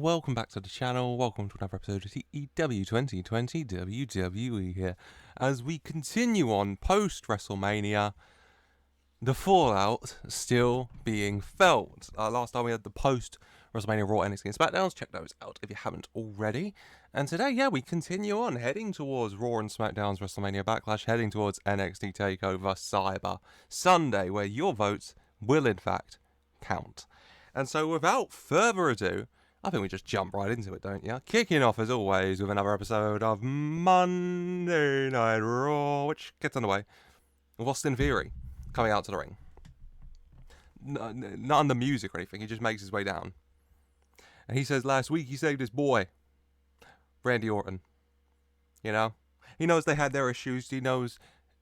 welcome back to the channel, welcome to another episode of TEW 2020 WWE here, as we continue on post-WrestleMania, the fallout still being felt. Last time we had the post-WrestleMania Raw, NXT and Smackdowns, check those out if you haven't already, and today, we continue on, heading towards Raw and Smackdown's WrestleMania Backlash, heading towards NXT TakeOver Cyber Sunday, where your votes will in fact count. And so without further ado, I think we just jump right into it, don't you? Kicking off, as always, with another episode of Monday Night Raw, which gets underway with Austin Theory coming out to the ring. Not under music or anything, he just makes his way down. And he says last week he saved his boy, Randy Orton. You know? He knows they had their issues, he knows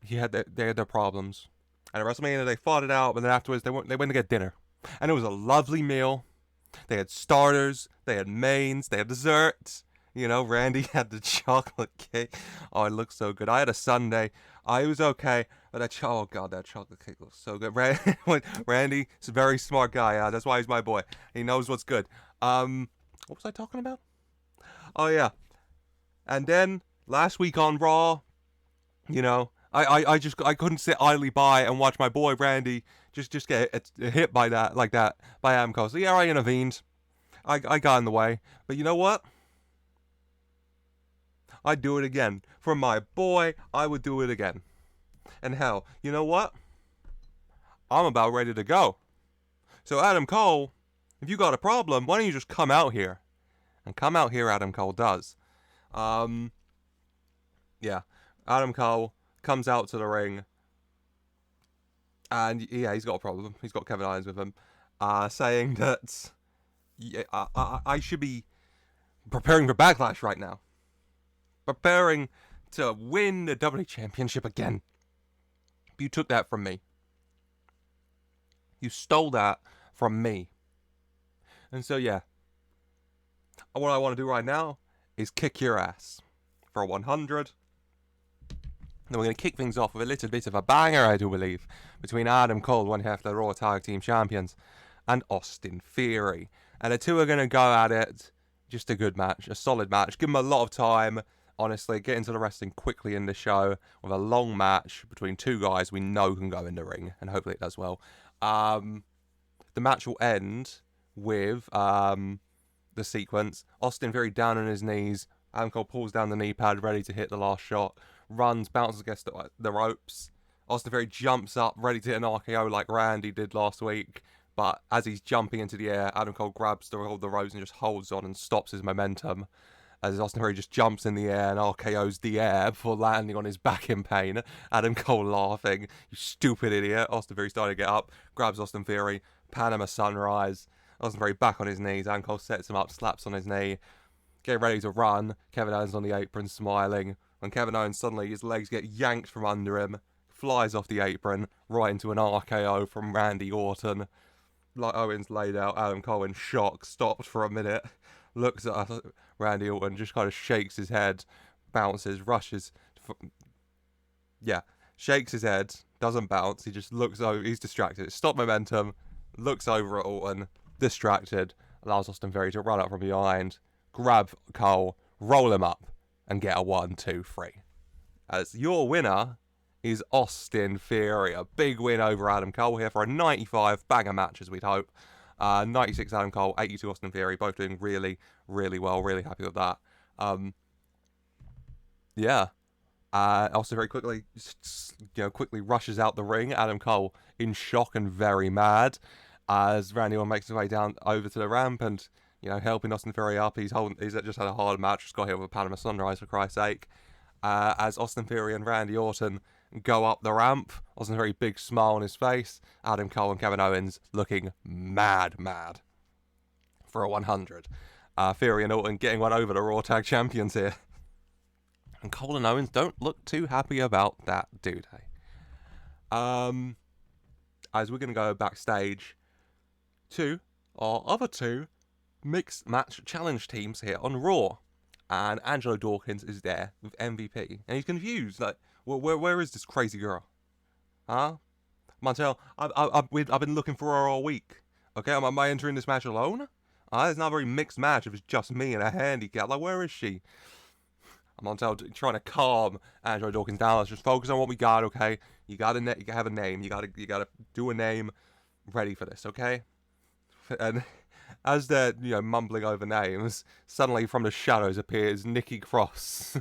they had their problems. And at WrestleMania they fought it out, but then afterwards they went to get dinner. And it was a lovely meal. They had starters, they had mains, they had desserts. You know, Randy had the chocolate cake. Oh, it looked so good. I had a sundae. I was okay, but that chocolate cake looks so good. Randy's a very smart guy. That's why he's my boy. He knows what's good. What was I talking about? Oh yeah. And then last week on Raw, you know, I couldn't sit idly by and watch my boy Randy just get hit by that by Adam Cole. So yeah, I intervened. I got in the way. But you know what? I'd do it again. For my boy, I would do it again. And hell, you know what? I'm about ready to go. So Adam Cole, if you got a problem, why don't you just come out here? And come out here, Adam Cole does. Yeah, Adam Cole comes out to the ring, and yeah, he's got a problem. He's got Kevin Owens with him, saying that I should be preparing for Backlash right now, preparing to win the WWE Championship again. You took that from me. You stole that from me. And so yeah, what I want to do right now is kick your ass for 100. Then we're going to kick things off with a little bit of a banger, I do believe, between Adam Cole, one half of the Raw Tag Team Champions, and Austin Theory. And the two are going to go at it. Just a good match, a solid match. Give them a lot of time, honestly. Get into the wrestling quickly in the show with a long match between two guys we know can go in the ring, and hopefully it does well. The match will end with the sequence. Austin Theory down on his knees. Adam Cole pulls down the knee pad, ready to hit the last shot. Runs, bounces against the ropes. Austin Theory jumps up, ready to hit an RKO like Randy did last week. But as he's jumping into the air, Adam Cole grabs the ropes and just holds on and stops his momentum. As Austin Theory just jumps in the air and RKOs the air before landing on his back in pain. Adam Cole laughing. You stupid idiot. Austin Theory starting to get up, grabs Austin Theory. Panama Sunrise. Austin Theory back on his knees. Adam Cole sets him up, slaps on his knee. Getting ready to run. Kevin Owens on the apron, smiling. When Kevin Owens suddenly, his legs get yanked from under him, flies off the apron, right into an RKO from Randy Orton. Like Owens laid out, Adam Cole in shock, stopped for a minute, looks at Randy Orton, just kind of shakes his head, bounces, rushes. Shakes his head, doesn't bounce, he just looks over, he's distracted. Stop momentum, looks over at Orton, distracted, allows Austin Theory to run up from behind, grab Cole, roll him up, and get a 1, 2, 3. As your winner is Austin Theory. A big win over Adam Cole here for a 95 banger match, as we'd hope. 96 Adam Cole, 82 Austin Theory. Both doing really, really well. Really happy with that. Austin Theory quickly rushes out the ring. Adam Cole in shock and very mad. As Randy Orton makes his way down over to the ramp and helping Austin Theory up. He's just had a hard match. Just got hit with a Panama Sunrise, for Christ's sake. As Austin Theory and Randy Orton go up the ramp, Austin Theory, big smile on his face. Adam Cole and Kevin Owens looking mad for a 100. Theory and Orton getting one over the Raw Tag Champions here. And Cole and Owens don't look too happy about that, do they? As we're going to go backstage to our other two mixed match challenge teams here on Raw, and Angelo Dawkins is there with MVP, and he's confused, like, where is this crazy girl? Huh? Montel, I've been looking for her all week. Okay, am I entering this match alone? It's not a very mixed match if it's just me and a handicap. Like, where is she? I'm on trying to calm Angelo Dawkins down. Let's just focus on what we got, okay? You gotta have a name. You gotta do a name. Ready for this, okay? And as they're mumbling over names, suddenly from the shadows appears Nikki Cross,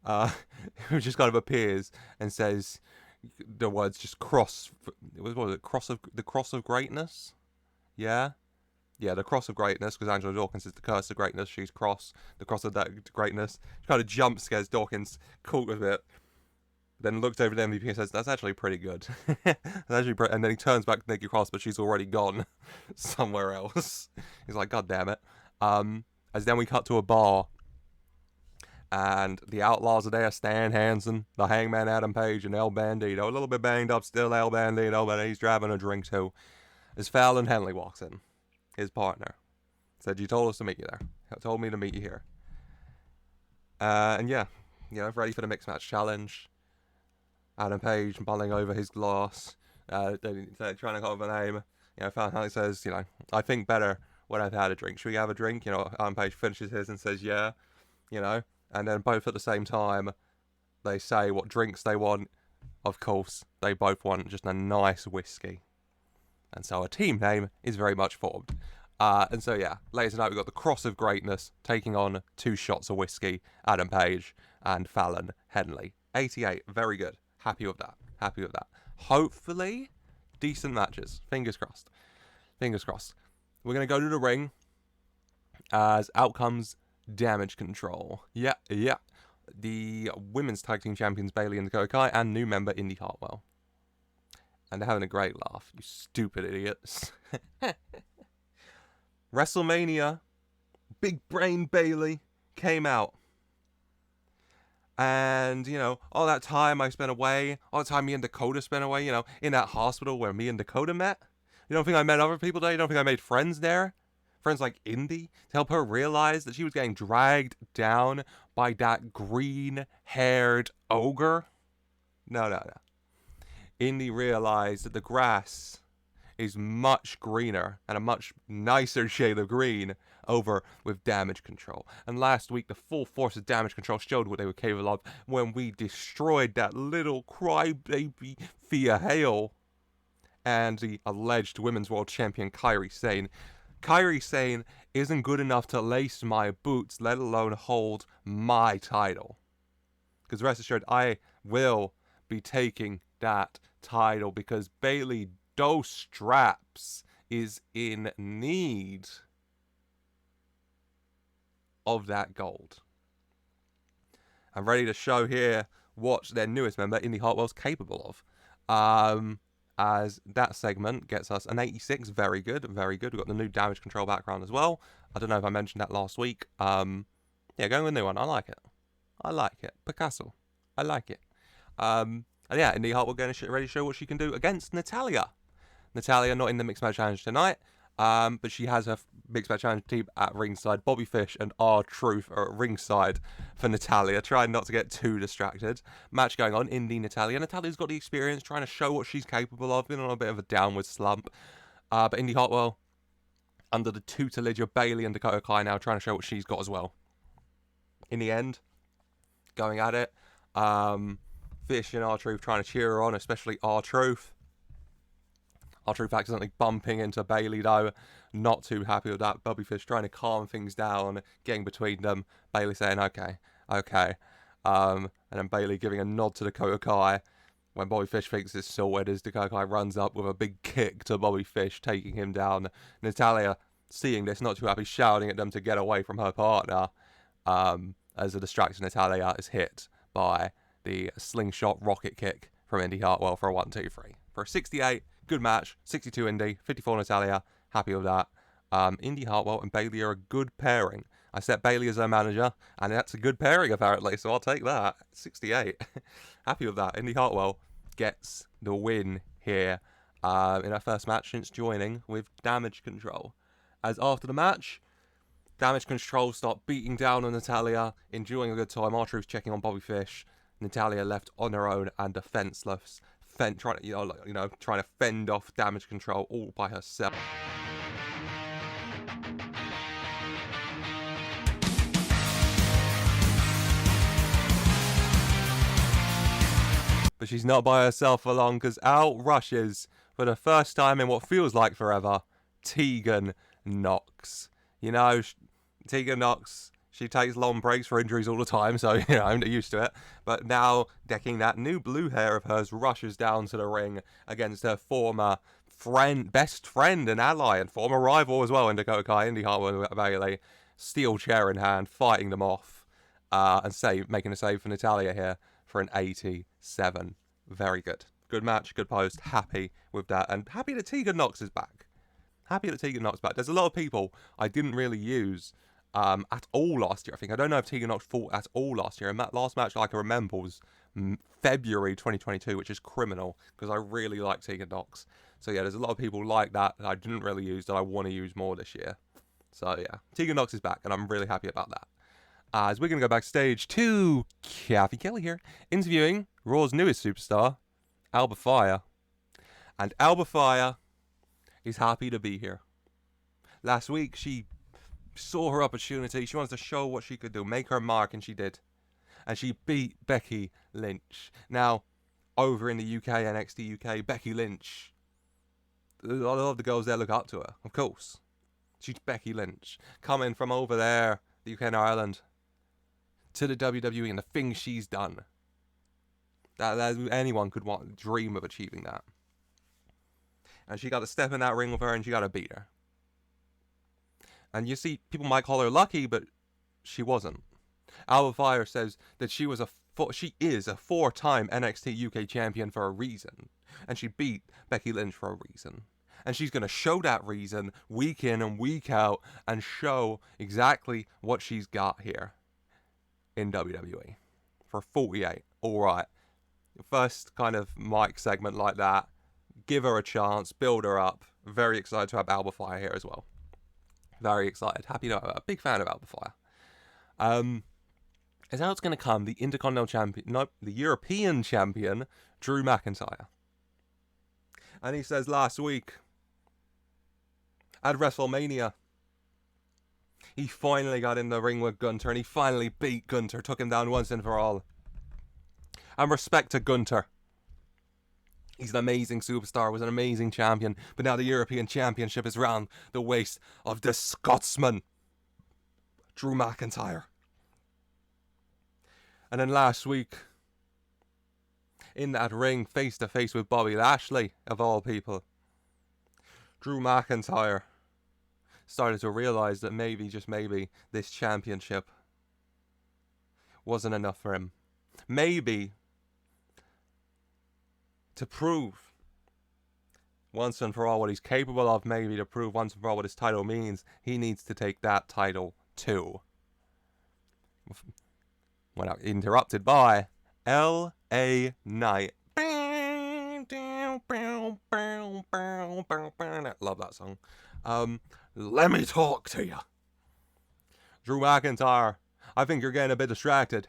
who just kind of appears and says the words just cross. What was it? The cross of greatness. Yeah, the cross of greatness, because Angela Dawkins is the curse of greatness. She's cross, the cross of that greatness. She kind of jump scares Dawkins, caught with it. Then looks over to the MVP and says, "That's actually pretty good." And then he turns back to Nikki Cross, but she's already gone somewhere else. He's like, "God damn it!" As then we cut to a bar, and the Outlaws are there: Stan Hansen, the Hangman Adam Page, and El Bandito. A little bit banged up still, El Bandito, but he's grabbing a drink too. As Fallon Henley walks in, his partner, said, "You told us to meet you there. Told me to meet you here." And ready for the mixed match challenge. Adam Page mulling over his glass, trying to come up with a name. Fallon Henley says, "I think better when I've had a drink. Should we have a drink?" Adam Page finishes his and says, "Yeah," and then both at the same time, they say what drinks they want. Of course, they both want just a nice whiskey. And so a team name is very much formed. And so, later tonight we've got the Cross of Greatness taking on 2 shots of whiskey, Adam Page and Fallon Henley. 88, very good. Happy with that. Hopefully, decent matches. Fingers crossed. We're going to go to the ring as out comes Damage Control. Yeah. The women's tag team champions Bayley and Dakota Kai and new member Indy Hartwell. And they're having a great laugh, you stupid idiots. WrestleMania, big brain Bayley came out. And, all that time I spent away, all the time me and Dakota spent away, in that hospital where me and Dakota met. You don't think I met other people there? You don't think I made friends there? Friends like Indy to help her realize that she was getting dragged down by that green-haired ogre? No. Indy realized that the grass is much greener and a much nicer shade of green over with Damage Control. And last week, the full force of Damage Control showed what they were capable of when we destroyed that little crybaby Thea Hail and the alleged Women's World Champion Kairi Sane. Kairi Sane isn't good enough to lace my boots, let alone hold my title. Because rest assured, I will be taking that title because Bayley Dos Straps is in need of that gold. I'm ready to show here what their newest member, Indy Hartwell's, capable of. As that segment gets us an 86, very good. We've got the new Damage Control background as well. I don't know if I mentioned that last week. Going with a new one. I like it. Picasso. I like it. Indy Hartwell getting ready to show what she can do against Natalya. Natalya not in the Mixed Match Challenge tonight, but she has her Mixed Match Challenge team at ringside. Bobby Fish and R-Truth are at ringside for Natalya, trying not to get too distracted. Match going on, Indy, Natalya. Natalya's got the experience, trying to show what she's capable of, been on a bit of a downward slump. But Indy Hartwell, under the tutelage of Bayley and Dakota Kai now, trying to show what she's got as well. In the end, going at it, Fish and R-Truth trying to cheer her on, especially R-Truth. R-Truth accidentally bumping into Bayley though. Not too happy with that. Bobby Fish trying to calm things down, getting between them. Bayley saying, okay. And then Bayley giving a nod to Dakota Kai. When Bobby Fish thinks it's sorted, as Dakota Kai runs up with a big kick to Bobby Fish, taking him down. Natalya, seeing this, not too happy, shouting at them to get away from her partner. As a distraction, Natalya is hit by the slingshot rocket kick from Indy Hartwell for a 1-2-3. For a 68, good match. 62 Indy, 54 Natalya. Happy with that. Indy Hartwell and Bayley are a good pairing. I set Bayley as her manager, and that's a good pairing apparently, so I'll take that. 68. Happy with that. Indy Hartwell gets the win here in her first match since joining with Damage Control. As after the match, Damage Control start beating down on Natalya, enjoying a good time. R-Truth checking on Bobby Fish. Natalya left on her own and defenseless, trying to fend off Damage Control all by herself. But she's not by herself for long, because out rushes, for the first time in what feels like forever, Tegan Nox. You know, Tegan Nox, she takes long breaks for injuries all the time, so, I'm used to it. But now, decking that new blue hair of hers, rushes down to the ring against her former best friend and ally, and former rival as well in Dakota Kai, Indy Hartwell Bailey. Steel chair in hand, fighting them off, and making a save for Natalya here for an 87. Very good. Good match, good post. Happy with that, and happy that Tegan Nox is back. There's a lot of people I didn't really use at all last year, I think. I don't know if Tegan Nox fought at all last year. And that last match I can remember was February 2022, which is criminal, because I really like Tegan Nox. So yeah, there's a lot of people like that I didn't really use that I want to use more this year. So yeah, Tegan Nox is back, and I'm really happy about that. As we're going to go backstage to Kathy Kelly here, interviewing Raw's newest superstar, Alba Fyre. And Alba Fyre is happy to be here. Last week, she saw her opportunity. She wanted to show what she could do, make her mark, and she did. And she beat Becky Lynch. Now, over in the UK, NXT UK, Becky Lynch, a lot of the girls there look up to her, of course. She's Becky Lynch, coming from over there, the UK and Ireland, to the WWE, and the things she's done. That anyone could dream of achieving that. And she got to step in that ring with her, and she got to beat her. And you see, people might call her lucky, but she wasn't. Alba Fyre says that she is a 4-time NXT UK champion for a reason. And she beat Becky Lynch for a reason. And she's going to show that reason week in and week out, and show exactly what she's got here in WWE for 48. All right. First kind of mic segment like that. Give her a chance, build her up. Very excited to have Alba Fyre here as well. Very excited. Happy to have her. A big fan of Alba Fyre. Is how it's going to come, the Intercontinental Champion, no, the European Champion, Drew McIntyre. And he says last week, at WrestleMania, he finally got in the ring with Gunther, and he finally beat Gunther, took him down once and for all. And respect to Gunther. He's an amazing superstar, was an amazing champion, but now the European Championship is round the waist of the Scotsman, Drew McIntyre. And then last week, in that ring, face to face with Bobby Lashley, of all people, Drew McIntyre started to realize that maybe, just maybe, this championship wasn't enough for him. Maybe to prove once and for all what he's capable of, maybe to prove once and for all what his title means, he needs to take that title too. When interrupted by L.A. Knight. Love that song. Let me talk to you. Drew McIntyre, I think you're getting a bit distracted.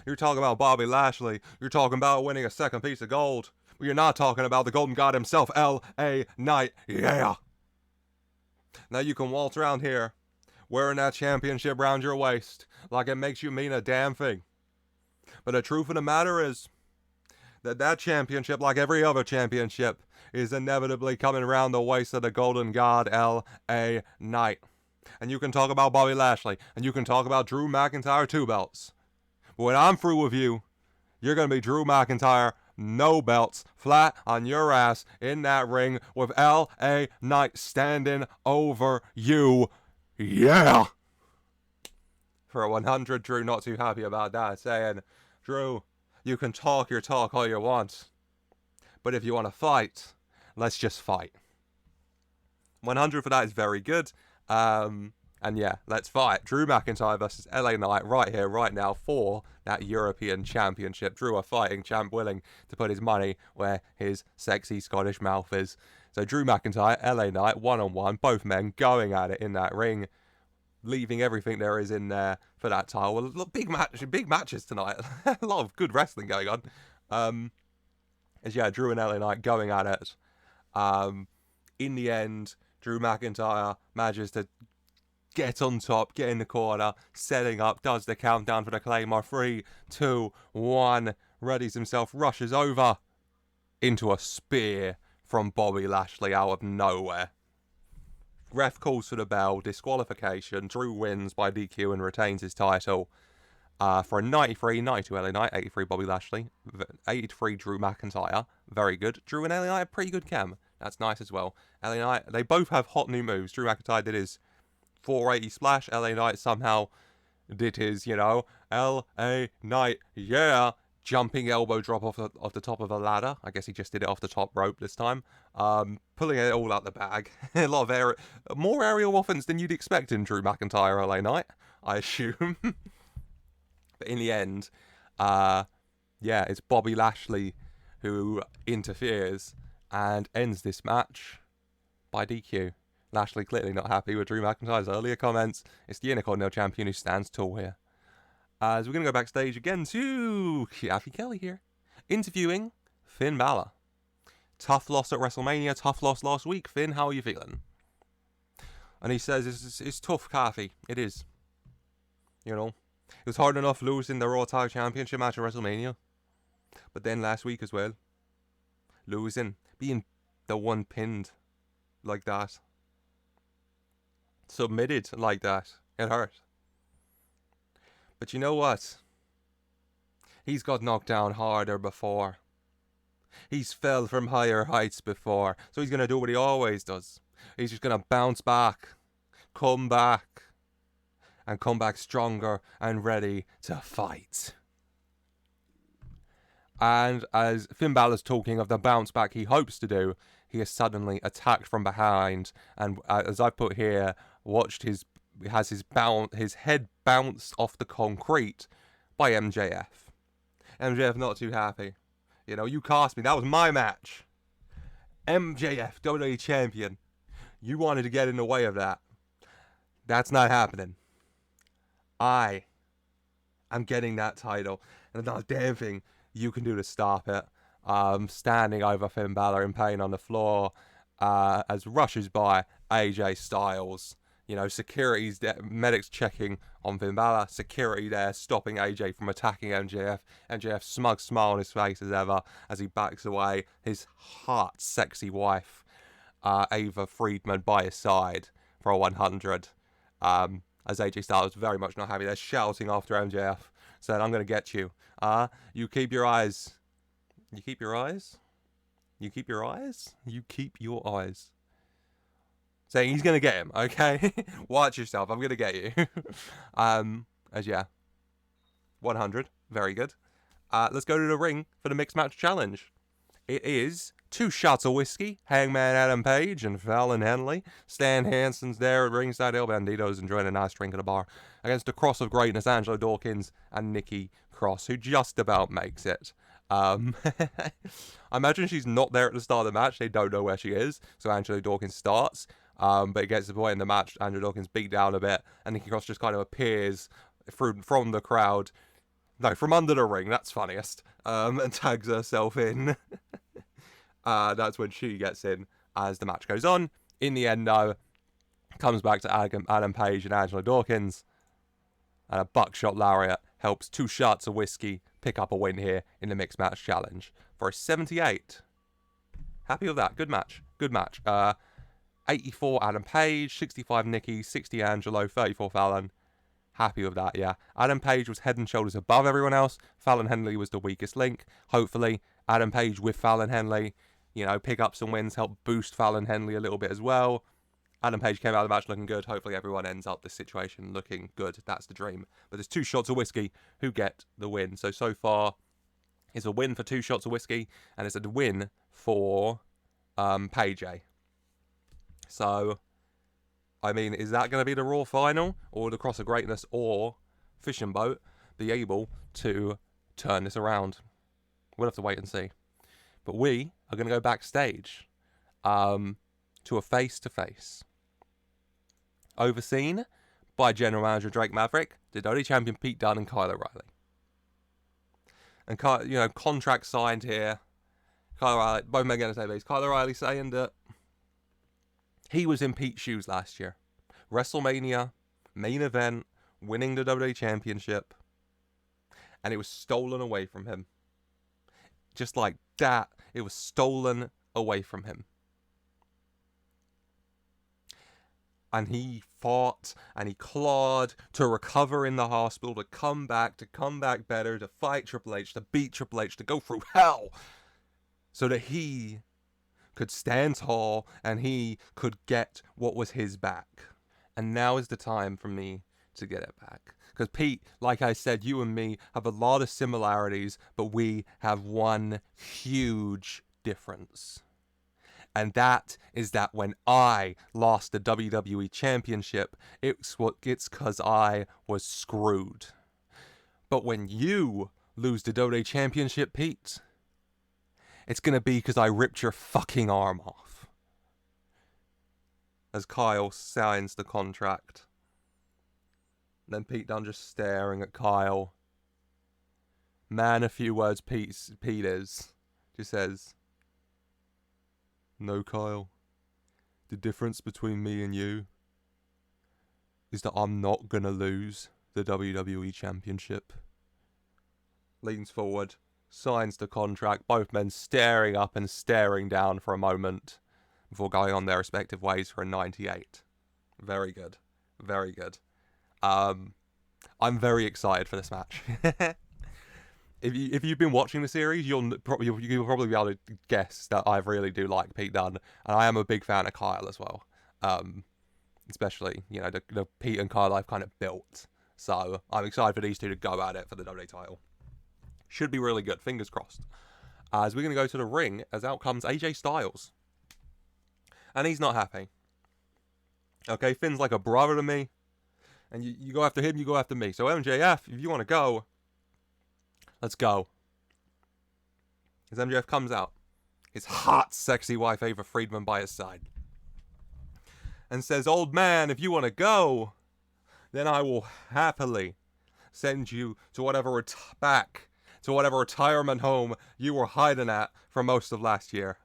You're talking about Bobby Lashley. You're talking about winning a second piece of gold. But you're not talking about the Golden God himself, L.A. Knight. Yeah. Now you can waltz around here wearing that championship round your waist like it makes you mean a damn thing. But the truth of the matter is that championship, like every other championship, is inevitably coming around the waist of the Golden God, L.A. Knight. And you can talk about Bobby Lashley, and you can talk about Drew McIntyre 2 belts. But when I'm through with you, you're going to be Drew McIntyre, no belts, flat on your ass in that ring with L.A. Knight standing over you. Yeah! For a 100, Drew not too happy about that, saying, Drew, you can talk your talk all you want, but if you want to fight, let's just fight. 100 for that is very good. And yeah, let's fight. Drew McIntyre versus LA Knight right here, right now, for that European Championship. Drew, a fighting champ, willing to put his money where his sexy Scottish mouth is. So Drew McIntyre, LA Knight, one-on-one, both men going at it in that ring, leaving everything there is in there for that title. Well, look, big matches tonight. A lot of good wrestling going on. As yeah, Drew and LA Knight going at it. In the end, Drew McIntyre manages to get on top, get in the corner, setting up, does the countdown for the Claymore. 3, 2, 1, readies himself, rushes over into a spear from Bobby Lashley out of nowhere. Ref calls for the bell, disqualification. Drew wins by DQ and retains his title for a 93, 92 LA Knight, 83 Bobby Lashley, 83 Drew McIntyre. Very good. Drew and LA Knight have pretty good chem. That's nice as well. LA Knight, they both have hot new moves. Drew McIntyre did his 480 splash. LA Knight somehow did his, LA Knight, yeah, jumping elbow drop off the top of a ladder. I guess he just did it off the top rope this time. Pulling it all out the bag. A lot of more aerial offense than you'd expect in Drew McIntyre, LA Knight, I assume. But in the end, it's Bobby Lashley who interferes and ends this match by DQ. Lashley clearly not happy with Drew McIntyre's earlier comments. It's the Intercontinental Champion who stands tall here. As we're going to go backstage again to Kathy Kelly here, interviewing Finn Balor. Tough loss at WrestleMania, tough loss last week. Finn, how are you feeling? And he says, it's tough, Kathy. It is. It was hard enough losing the Raw Tag Championship match at WrestleMania. But then last week as well. Losing. Being the one pinned like that. Submitted like that. It hurt. But you know what? He's got knocked down harder before. He's fell from higher heights before. So he's going to do what he always does. He's just going to bounce back. Come back. And come back stronger and ready to fight. And as Finn Balor's talking of the bounce back he hopes to do, he is suddenly attacked from behind. And as I put here, watched his head bounced off the concrete by MJF. MJF not too happy. You cast me. That was my match. MJF, WWE Champion. You wanted to get in the way of that. That's not happening. I am getting that title. And there's not a damn thing you can do to stop it. Standing over Finn Balor in pain on the floor as rushes by AJ Styles. Security's there, medics checking on Finn Balor. Security there, stopping AJ from attacking MJF. MJF smug smile on his face as ever as he backs away. His hot, sexy wife, Ava Friedman, by his side for a 100. As AJ Styles very much not happy. They're shouting after MJF, saying, I'm going to get you. You keep your eyes. You keep your eyes? You keep your eyes? You keep your eyes. Saying he's going to get him, okay? Watch yourself, I'm going to get you. 100, very good. Let's go to the ring for the mixed match challenge. It is 2 shots of whiskey, Hangman Adam Page and Fallon Henley. Stan Hansen's there at ringside, El Bandito's enjoying a nice drink at a bar. Against the Cross of Greatness, Angelo Dawkins and Nikki Cross, who just about makes it. I imagine she's not there at the start of the match. They don't know where she is, so Angelo Dawkins starts. But it gets to the point in the match, Angelo Dawkins beat down a bit, and Nikki Cross just kind of appears from the crowd. No, from under the ring, that's funniest. And tags herself in. That's when she gets in as the match goes on. In the end, though, comes back to Adam Page and Angelo Dawkins. And a buckshot lariat helps 2 shots of whiskey pick up a win here in the mixed match challenge for a 78. Happy with that. Good match. Good match. 84 Adam Page, 65 Nikki, 60 Angelo, 34 Fallon. Happy with that, yeah. Adam Page was head and shoulders above everyone else. Fallon Henley was the weakest link. Hopefully, Adam Page with Fallon Henley, pick up some wins, help boost Fallon Henley a little bit as well. Adam Page came out of the match looking good. Hopefully, everyone ends up this situation looking good. That's the dream. But there's 2 shots of whiskey who get the win. So far, it's a win for 2 shots of whiskey, and it's a win for Paige. So, is that going to be the Raw final? Or the Cross of Greatness or Fishing Boat be able to turn this around? We'll have to wait and see. But we are going to go backstage to a face-to-face. Overseen by General Manager Drake Maverick, the WWE Champion Pete Dunne and Kyle O'Reilly. And, contract signed here. Kyle O'Reilly, both men going to say this. Kyle O'Reilly saying that he was in Pete's shoes last year. WrestleMania, main event, winning the WWE Championship. And it was stolen away from him. just like that, it was stolen away from him. And he fought and he clawed to recover in the hospital, to come back better, to fight Triple H, to beat Triple H, to go through hell, so that he could stand tall and he could get what was his back. And now is the time for me to get it back. Because Pete, like I said, you and me have a lot of similarities, but we have one huge difference. And that is that when I lost the WWE Championship, it's because I was screwed. But when you lose the WWE Championship, Pete, it's going to be because I ripped your fucking arm off. As Kyle signs the contract. Then Pete Dunne just staring at Kyle. Man, a few words Pete is. Just says, "No, Kyle. The difference between me and you is that I'm not gonna lose the WWE Championship." Leans forward, signs the contract, both men staring up and staring down for a moment before going on their respective ways for a 98. Very good. Very good. I'm very excited for this match. If you've been watching the series, you'll probably be able to guess that I really do like Pete Dunne, and I am a big fan of Kyle as well. Especially, you know, the Pete and Kyle I've kind of built. So I'm excited for these two to go at it for the WWE title. Should be really good. Fingers crossed. As we're going to go to the ring, as out comes AJ Styles. And he's not happy. Okay, Finn's like a brother to me. And you go after him, you go after me. So MJF, if you want to go, let's go. As MJF comes out, his hot, sexy wife Ava Friedman by his side. And says, "Old man, if you want to go, then I will happily send you to whatever back to whatever retirement home you were hiding at for most of last year."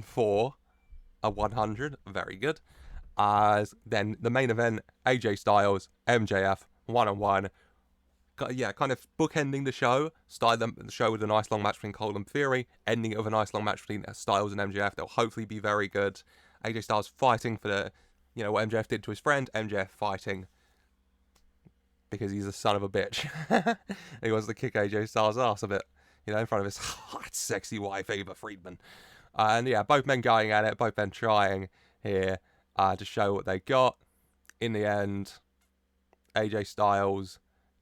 For a 100, very good. Then the main event, AJ Styles, MJF, one-on-one. Yeah, kind of bookending the show. Started the show with a nice long match between Cole and Fury, ending it with a nice long match between Styles and MJF. They'll hopefully be very good. AJ Styles fighting for the, you know, what MJF did to his friend. MJF fighting because he's a son of a bitch. He wants to kick AJ Styles' ass a bit, you know, in front of his hot, sexy wife, Ava Friedman. And yeah, both men going at it, both men trying here to show what they got. In the end, AJ Styles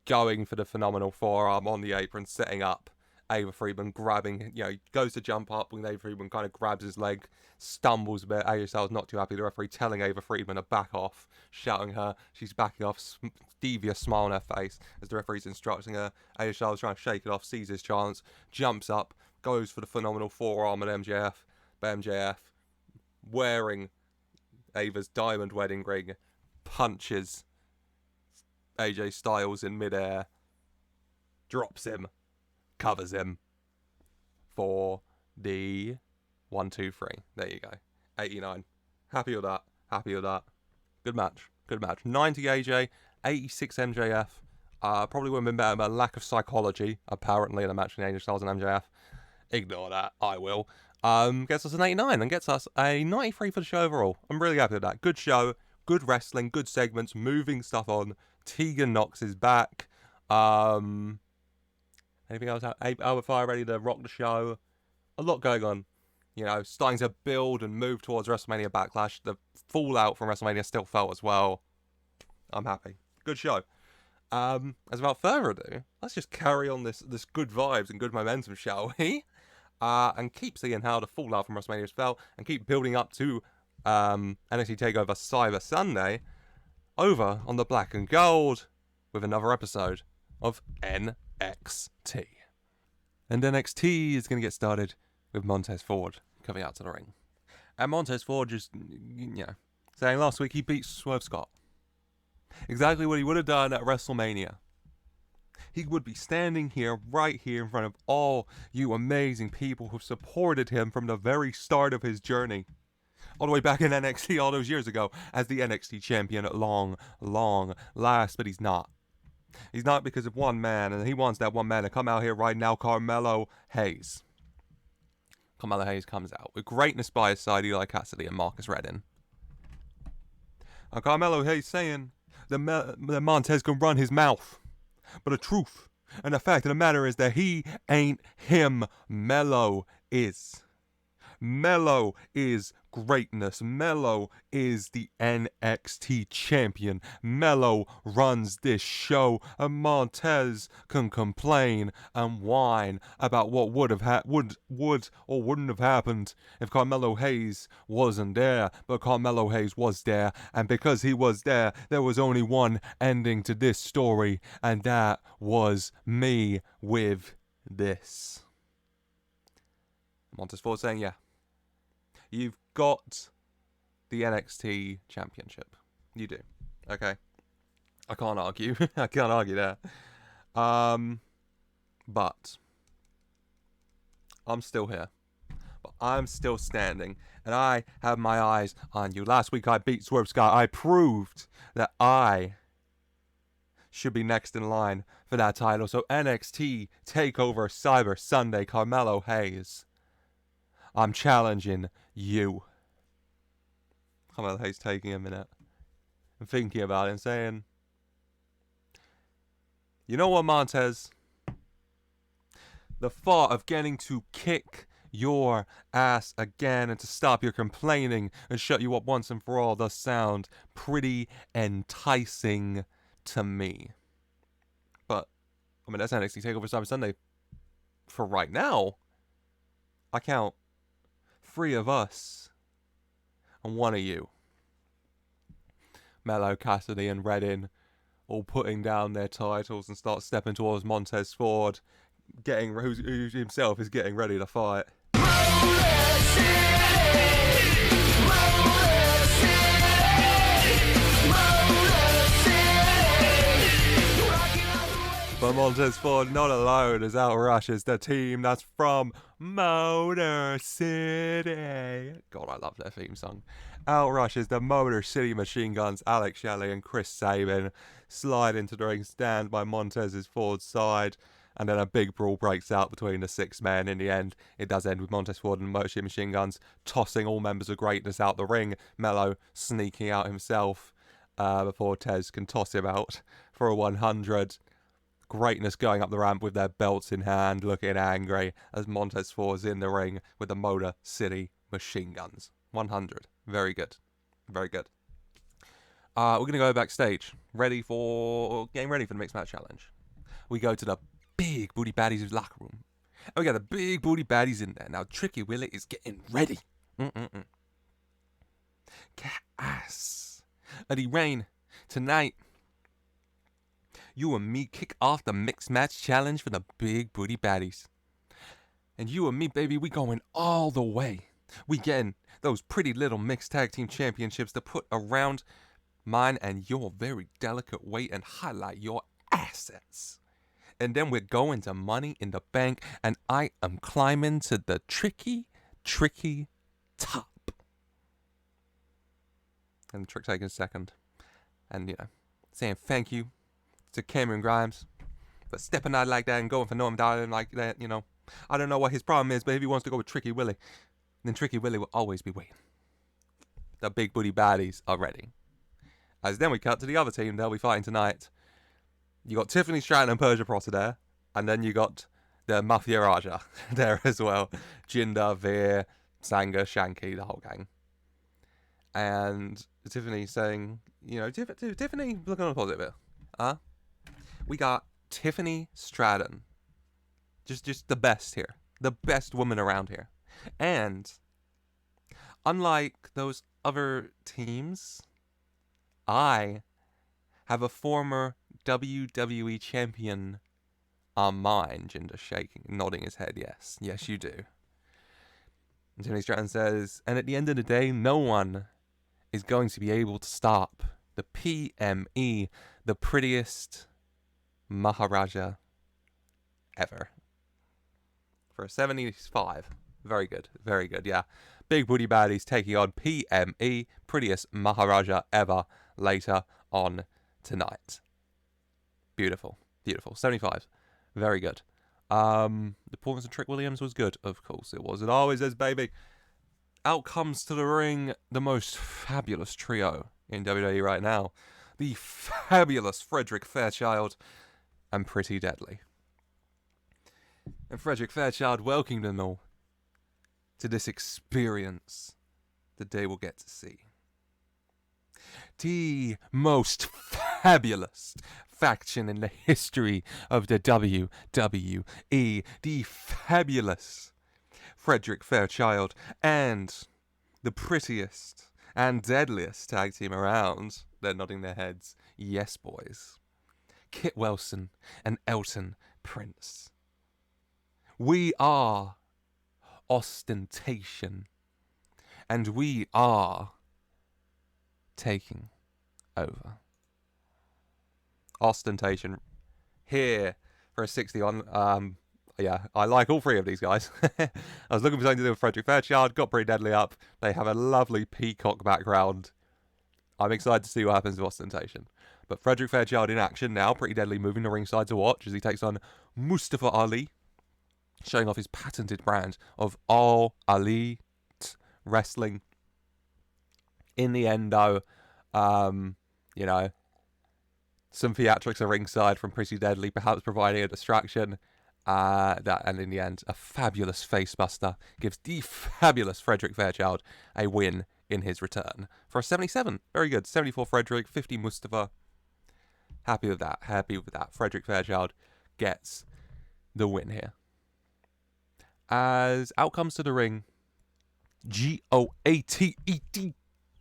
going for the phenomenal forearm on the apron, setting up Ava Friedman, grabbing, you know, he goes to jump up when Ava Friedman kind of grabs his leg, stumbles a bit. AJ Styles not too happy. The referee telling Ava Friedman to back off, shouting her. She's backing off, devious smile on her face as the referee's instructing her. AJ Styles trying to shake it off, sees his chance, jumps up, goes for the phenomenal forearm at MJF. But MJF, wearing Ava's diamond wedding ring, punches AJ Styles in midair, drops him, covers him for the 1, 2, 3. There you go. 89. Happy with that. Happy with that. Good match. Good match. 90 AJ, 86 MJF. Probably would have been better, but lack of psychology, apparently, in the match between AJ Styles and MJF. Ignore that. I will. Gets us an 89 and gets us a 93 for the show overall. I'm really happy with that. Good show. Good wrestling. Good segments. Moving stuff on. Tegan Knox is back. Anything else? Albert Fire ready to rock the show. A lot going on. You know, starting to build and move towards WrestleMania Backlash. The fallout from WrestleMania still felt as well. I'm happy. Good show. As without further ado, let's just carry on this good vibes and good momentum, shall we? And keep seeing how the fallout from WrestleMania felt, and keep building up to NXT TakeOver Cyber Sunday over on the Black and Gold with another episode of NXT. And NXT is going to get started with Montez Ford coming out to the ring. And Montez Ford just, you know, saying last week he beat Swerve Scott. Exactly what he would have done at WrestleMania. He would be standing here, right here, in front of all you amazing people who supported him from the very start of his journey. All the way back in NXT all those years ago as the NXT champion at long last, but he's not. He's not because of one man, and he wants that one man to come out here right now, Carmelo Hayes. Carmelo Hayes comes out with greatness by his side, Eli Cassidy and Marcus Redden. And Carmelo Hayes saying that Montez can run his mouth, but the truth and the fact of the matter is that he ain't him. Melo is. Melo is greatness. Melo is the NXT champion. Melo runs this show, and Montez can complain and whine about what would or wouldn't have happened if Carmelo Hayes wasn't there. But Carmelo Hayes was there, and because he was there was only one ending to this story, and that was me with this. Montez Ford saying, yeah, you've got the NXT championship. You do. Okay. I can't argue. I can't argue that. But I'm still here. But I'm still standing. And I have my eyes on you. Last week I beat Swerve Scott. I proved that I should be next in line for that title. So NXT TakeOver Cyber Sunday, Carmelo Hayes, I'm challenging you. Carmelo Hayes taking a minute and thinking about it and saying, you know what, Montez? The thought of getting to kick your ass again and to stop your complaining and shut you up once and for all does sound pretty enticing to me. But, I mean, that's NXT TakeOver Cyber Sunday. For right now, I count 3 of us and 1 of you. Melo, Cassidy, and Redden all putting down their titles and start stepping towards Montez Ford, who himself is getting ready to fight. But Montez Ford not alone as outrushes the team that's from Motor City. God, I love their theme song. Outrushes the Motor City Machine Guns, Alex Shelley and Chris Sabin. Slide into the ring, stand by Montez's Ford's side. And then a big brawl breaks out between the 6 men. In the end, it does end with Montez Ford and Motor City Machine Guns tossing all members of Greatness out the ring. Melo sneaking out himself before Tez can toss him out for a 100. Greatness going up the ramp with their belts in hand, looking angry as Montez Ford's in the ring with the Motor City Machine Guns. 100. Very good. Very good. We're going to go backstage. Getting ready for the Mixed Match Challenge. We go to the big booty baddies' locker room. And we got the big booty baddies in there. Now, Tricky Willie is getting ready. Gas. Eddie Rain, tonight, you and me kick off the Mixed Match Challenge for the big booty baddies. And you and me, baby, we going all the way. We getting those pretty little mixed tag team championships to put around mine and your very delicate weight and highlight your assets. And then we're going to Money in the Bank, and I am climbing to the tricky top. And Trick taking second. And, saying thank you to Cameron Grimes for stepping out like that and going for Norm Darling like that, I don't know what his problem is, but if he wants to go with Tricky Willie, then Tricky Willie will always be waiting. The big booty baddies are ready. As then we cut to the other team they'll be fighting tonight. You got Tiffany Stratton and Persia Prota there, and then you got the Mafia Raja there as well. Jinder, Veer, Sangha, Shanky, the whole gang. And Tiffany saying, Tiffany looking on the positive here. We got Tiffany Stratton. Just the best here. The best woman around here. And unlike those other teams, I have a former WWE champion on mine. Jinder nodding his head. Yes, you do. And Tiffany Stratton says, and at the end of the day, no one is going to be able to stop the PME, the prettiest Maharaja ever. For a 75. Very good, yeah. Big booty baddies taking on PME, prettiest Maharaja ever, later on tonight. Beautiful. Beautiful. 75. Very good. The performance of Trick Williams was good. Of course it was. It always is, baby. Out comes to the ring the most fabulous trio in WWE right now. The fabulous Frederick Fairchild and Pretty Deadly. And Frederick Fairchild welcomed them all to this experience that they will get to see. The most fabulous faction in the history of the WWE. The fabulous Frederick Fairchild and the prettiest and deadliest tag team around. They're nodding their heads. Yes, boys. Kit Wilson and Elton Prince. We are ostentation. And we are taking over. Ostentation here for a 61. Yeah, I like all three of these guys. I was looking for something to do with Frederick Fairchild, got Pretty Deadly up. They have a lovely peacock background. I'm excited to see what happens with Ostentation. But Frederick Fairchild in action now, Pretty Deadly moving to ringside to watch as he takes on Mustafa Ali, showing off his patented brand of All Elite Wrestling. In the end, though, you know, some theatrics are ringside from Pretty Deadly, perhaps providing a distraction. And in the end, a fabulous facebuster gives the fabulous Frederick Fairchild a win in his return for a 77. Very good. 74 Frederick, 50 Mustafa. Happy with that. Happy with that. Frederick Fairchild gets the win here. As out comes to the ring, G-O-A-T-E-D,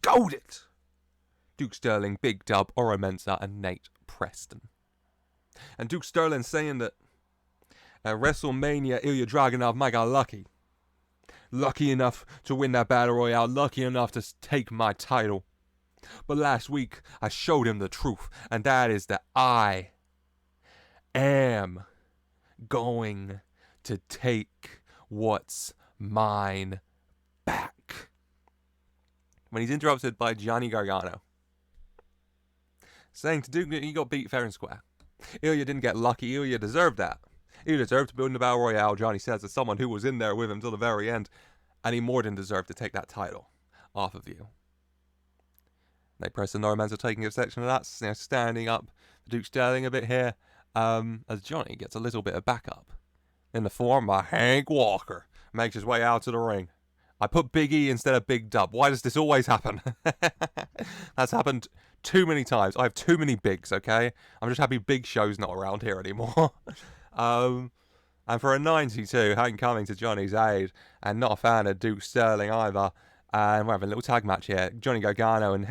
goaded Duke Sterling, Big Dub, Oro Mensah, and Nate Preston. And Duke Sterling saying that at WrestleMania, Ilja Draganov might got lucky. Lucky enough to win that Battle Royale. Lucky enough to take my title. But last week, I showed him the truth. And that is that I am going to take what's mine back. When he's interrupted by Johnny Gargano, saying to Duke that he got beat fair and square. Ilja didn't get lucky. Ilja deserved that. He deserved to be in the Battle Royale, Johnny says, as someone who was in there with him till the very end. And he more than deserved to take that title off of you. Nate Preston and Oro Mensah taking a section of that, you know, standing up for Duke Sterling a bit here, as Johnny gets a little bit of backup in the form of Hank Walker. Makes his way out to the ring. I put Big E instead of Big Dub. Why does this always happen? That's happened too many times. I have too many bigs, okay? I'm just happy Big Show's not around here anymore. And for a 92, Hank coming to Johnny's aid, and not a fan of Duke Sterling either. And we're having a little tag match here. Johnny Gargano and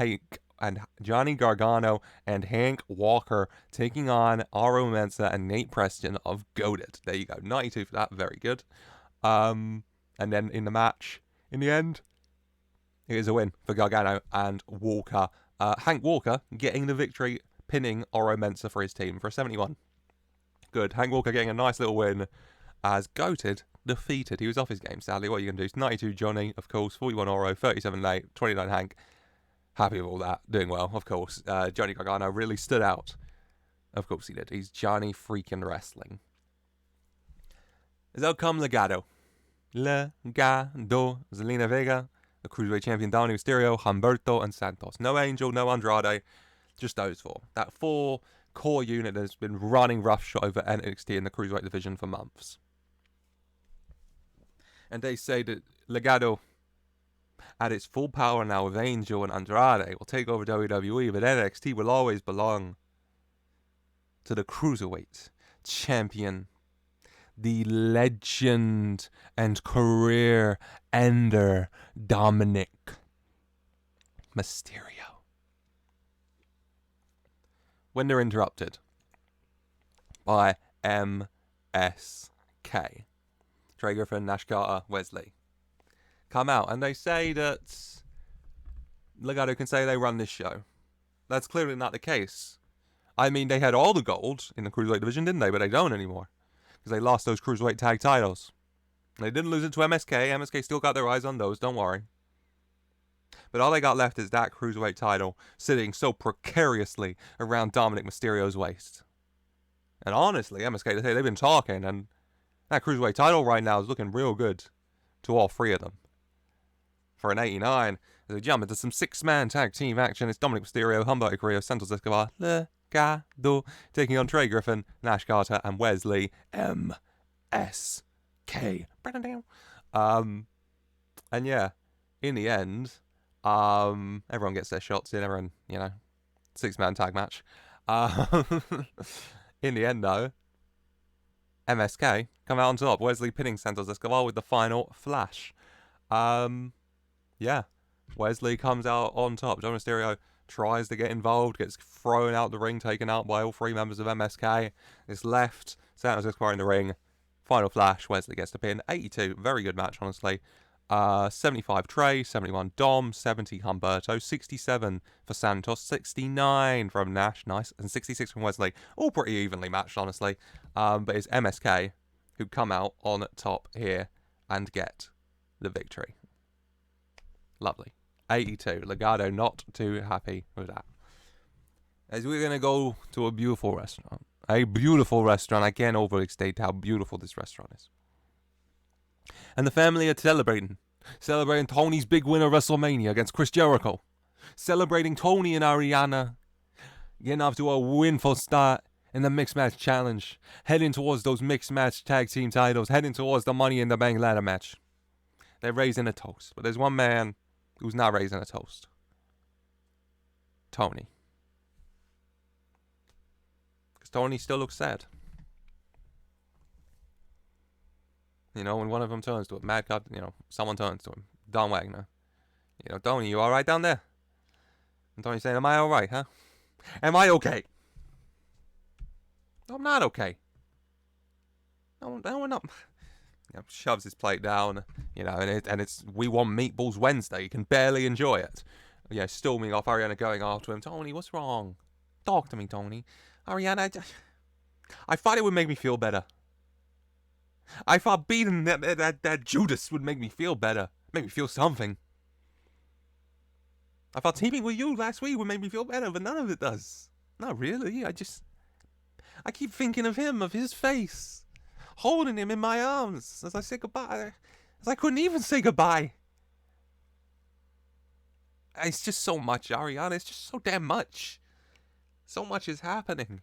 Hank Walker taking on Oro Mensah and Nate Preston of Goated. There you go, 92 for that, very good. And then in the match, in the end, it is a win for Gargano and Walker. Hank Walker getting the victory, pinning Oro Mensah for his team for a 71. Good. Hank Walker getting a nice little win as Goated defeated. He was off his game, sadly. What are you going to do? It's 92 Johnny, of course. 41 Oro, 37 Nate, 29 Hank. Happy with all that. Doing well, of course. Johnny Gargano really stood out. Of course he did. He's Johnny freaking wrestling. As out come Legado. Legado. Zelina Vega. The Cruiserweight Champion Dominic Mysterio, Humberto, and Santos. No Angel, no Andrade. Just those four. That four core unit has been running roughshod over NXT in the Cruiserweight division for months. And they say that Legado, at its full power now with Angel and Andrade, will take over WWE, but NXT will always belong to the Cruiserweight Champion, the legend and career ender Dominic Mysterio. When they're interrupted by MSK, Trey Griffin, Nash Carter, Wesley, come out and they say that Legado can say they run this show. That's clearly not the case. I mean, they had all the gold in the Cruiserweight division, didn't they? But they don't anymore. Because they lost those Cruiserweight tag titles. They didn't lose it to MSK. MSK still got their eyes on those, don't worry. But all they got left is that Cruiserweight title sitting so precariously around Dominic Mysterio's waist. And honestly, MSK, they've been talking, and that Cruiserweight title right now is looking real good to all three of them. For an 89, as we jump into some six-man tag team action, it's Dominic Mysterio, Humberto Carrillo, Santos Escobar, Legado, taking on Trey Griffin, Nash Carter, and Wesley M.S.K. And yeah, in the end, everyone gets their shots in, everyone, six-man tag match. In the end, though, MSK come out on top. Wesley pinning Santos Escobar with the final flash. Yeah, Wesley comes out on top. John Mysterio tries to get involved, gets thrown out the ring, taken out by all three members of MSK. Is left. Santos Escobar in the ring. Final flash. Wesley gets the pin. 82. Very good match, honestly. 75 Trey, 71 Dom, 70 Humberto, 67 for Santos, 69 from Nash, nice, and 66 from Wesley. All pretty evenly matched, honestly. But it's MSK who come out on top here and get the victory. Lovely. 82. Legado not too happy with that. As we're going to go to a beautiful restaurant. A beautiful restaurant. I can't overstate how beautiful this restaurant is. And the family are celebrating. Celebrating Tony's big win of WrestleMania against Chris Jericho. Celebrating Tony and Ariana getting off to a winful start in the Mixed Match Challenge. Heading towards those Mixed Match Tag Team titles. Heading towards the Money in the Bank ladder match. They're raising a toast. But there's one man who's not raising a toast. Tony. Because Tony still looks sad. When one of them turns to him, Midcard, someone turns to him. Don Wagner. Tony, you alright down there? And Tony's saying, am I alright, huh? Am I okay? No, I'm not okay. No, we're not. Shoves his plate down, and it's We Want Meatballs Wednesday. You can barely enjoy it. Storming off, Ariana going after him. Tony, what's wrong? Talk to me, Tony. Ariana, I thought it would make me feel better. I thought beating that Judas would make me feel better. Make me feel something. I thought teaming with you last week would make me feel better, but none of it does. Not really. I keep thinking of him, of his face. Holding him in my arms as I say goodbye. As I couldn't even say goodbye. It's just so much, Ariana. It's just so damn much. So much is happening.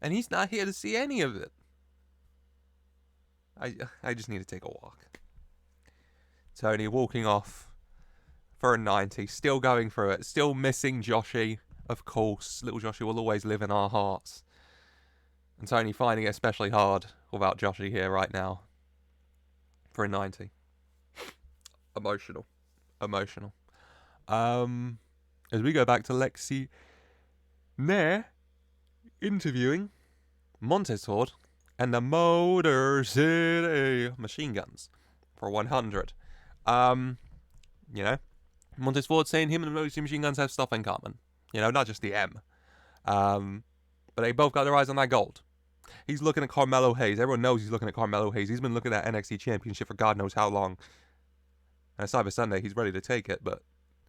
And he's not here to see any of it. I just need to take a walk. Tony walking off for a 90. Still going through it. Still missing Joshi, of course. Little Joshi will always live in our hearts. And Tony finding it especially hard without Joshi here right now. For a 90. Emotional. As we go back to Lexi Nair interviewing Montez Ford and the Motor City Machine Guns for 100. Montez Ford saying him and the Motor City Machine Guns have stuff in common. Not just the M. But they both got their eyes on that gold. He's looking at Carmelo Hayes. Everyone knows he's looking at Carmelo Hayes. He's been looking at NXT Championship for God knows how long. And Cyber Sunday, he's ready to take it. But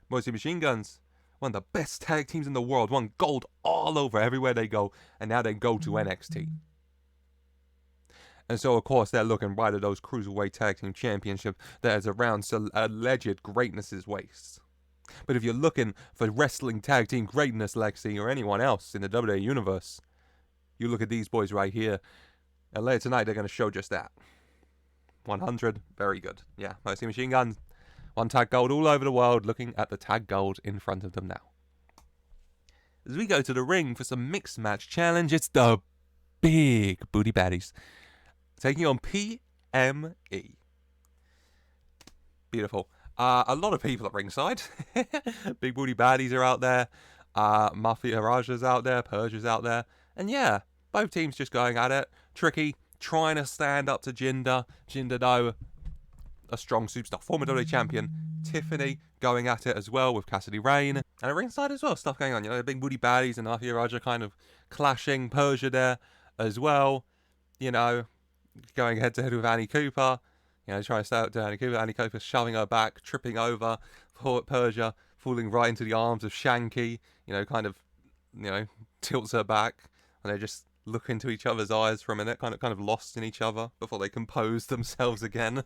Motor City Machine Guns, one of the best tag teams in the world. Won gold all over everywhere they go. And now they go to NXT. And so, of course, they're looking right at those Cruiserweight Tag Team Championship that is around alleged greatness's waist. But if you're looking for wrestling tag team greatness, Lexi, or anyone else in the WWE Universe, you look at these boys right here. And later tonight, they're going to show just that. 100, very good. Yeah, Motor City Machine Guns, one tag gold all over the world, looking at the tag gold in front of them now. As we go to the ring for some mixed match challenge, it's the big booty baddies taking on PME. Beautiful. A lot of people at ringside. Big booty baddies are out there. Mafia Raja's out there. Persia's out there. And yeah, both teams just going at it. Tricky, trying to stand up to Jinder. Jinder, though, a strong superstar. Former WWE champion. Tiffany going at it as well with Cassidy Rain. And at ringside as well, stuff going on. The big booty baddies and Mafia Raja kind of clashing. Persia there as well. Going head to head with Annie Cooper. Trying to stay up to Annie Cooper. Annie Cooper shoving her back, tripping over. Persia falling right into the arms of Shanky. Tilts her back. And they're just look into each other's eyes for a minute, kind of lost in each other before they compose themselves again.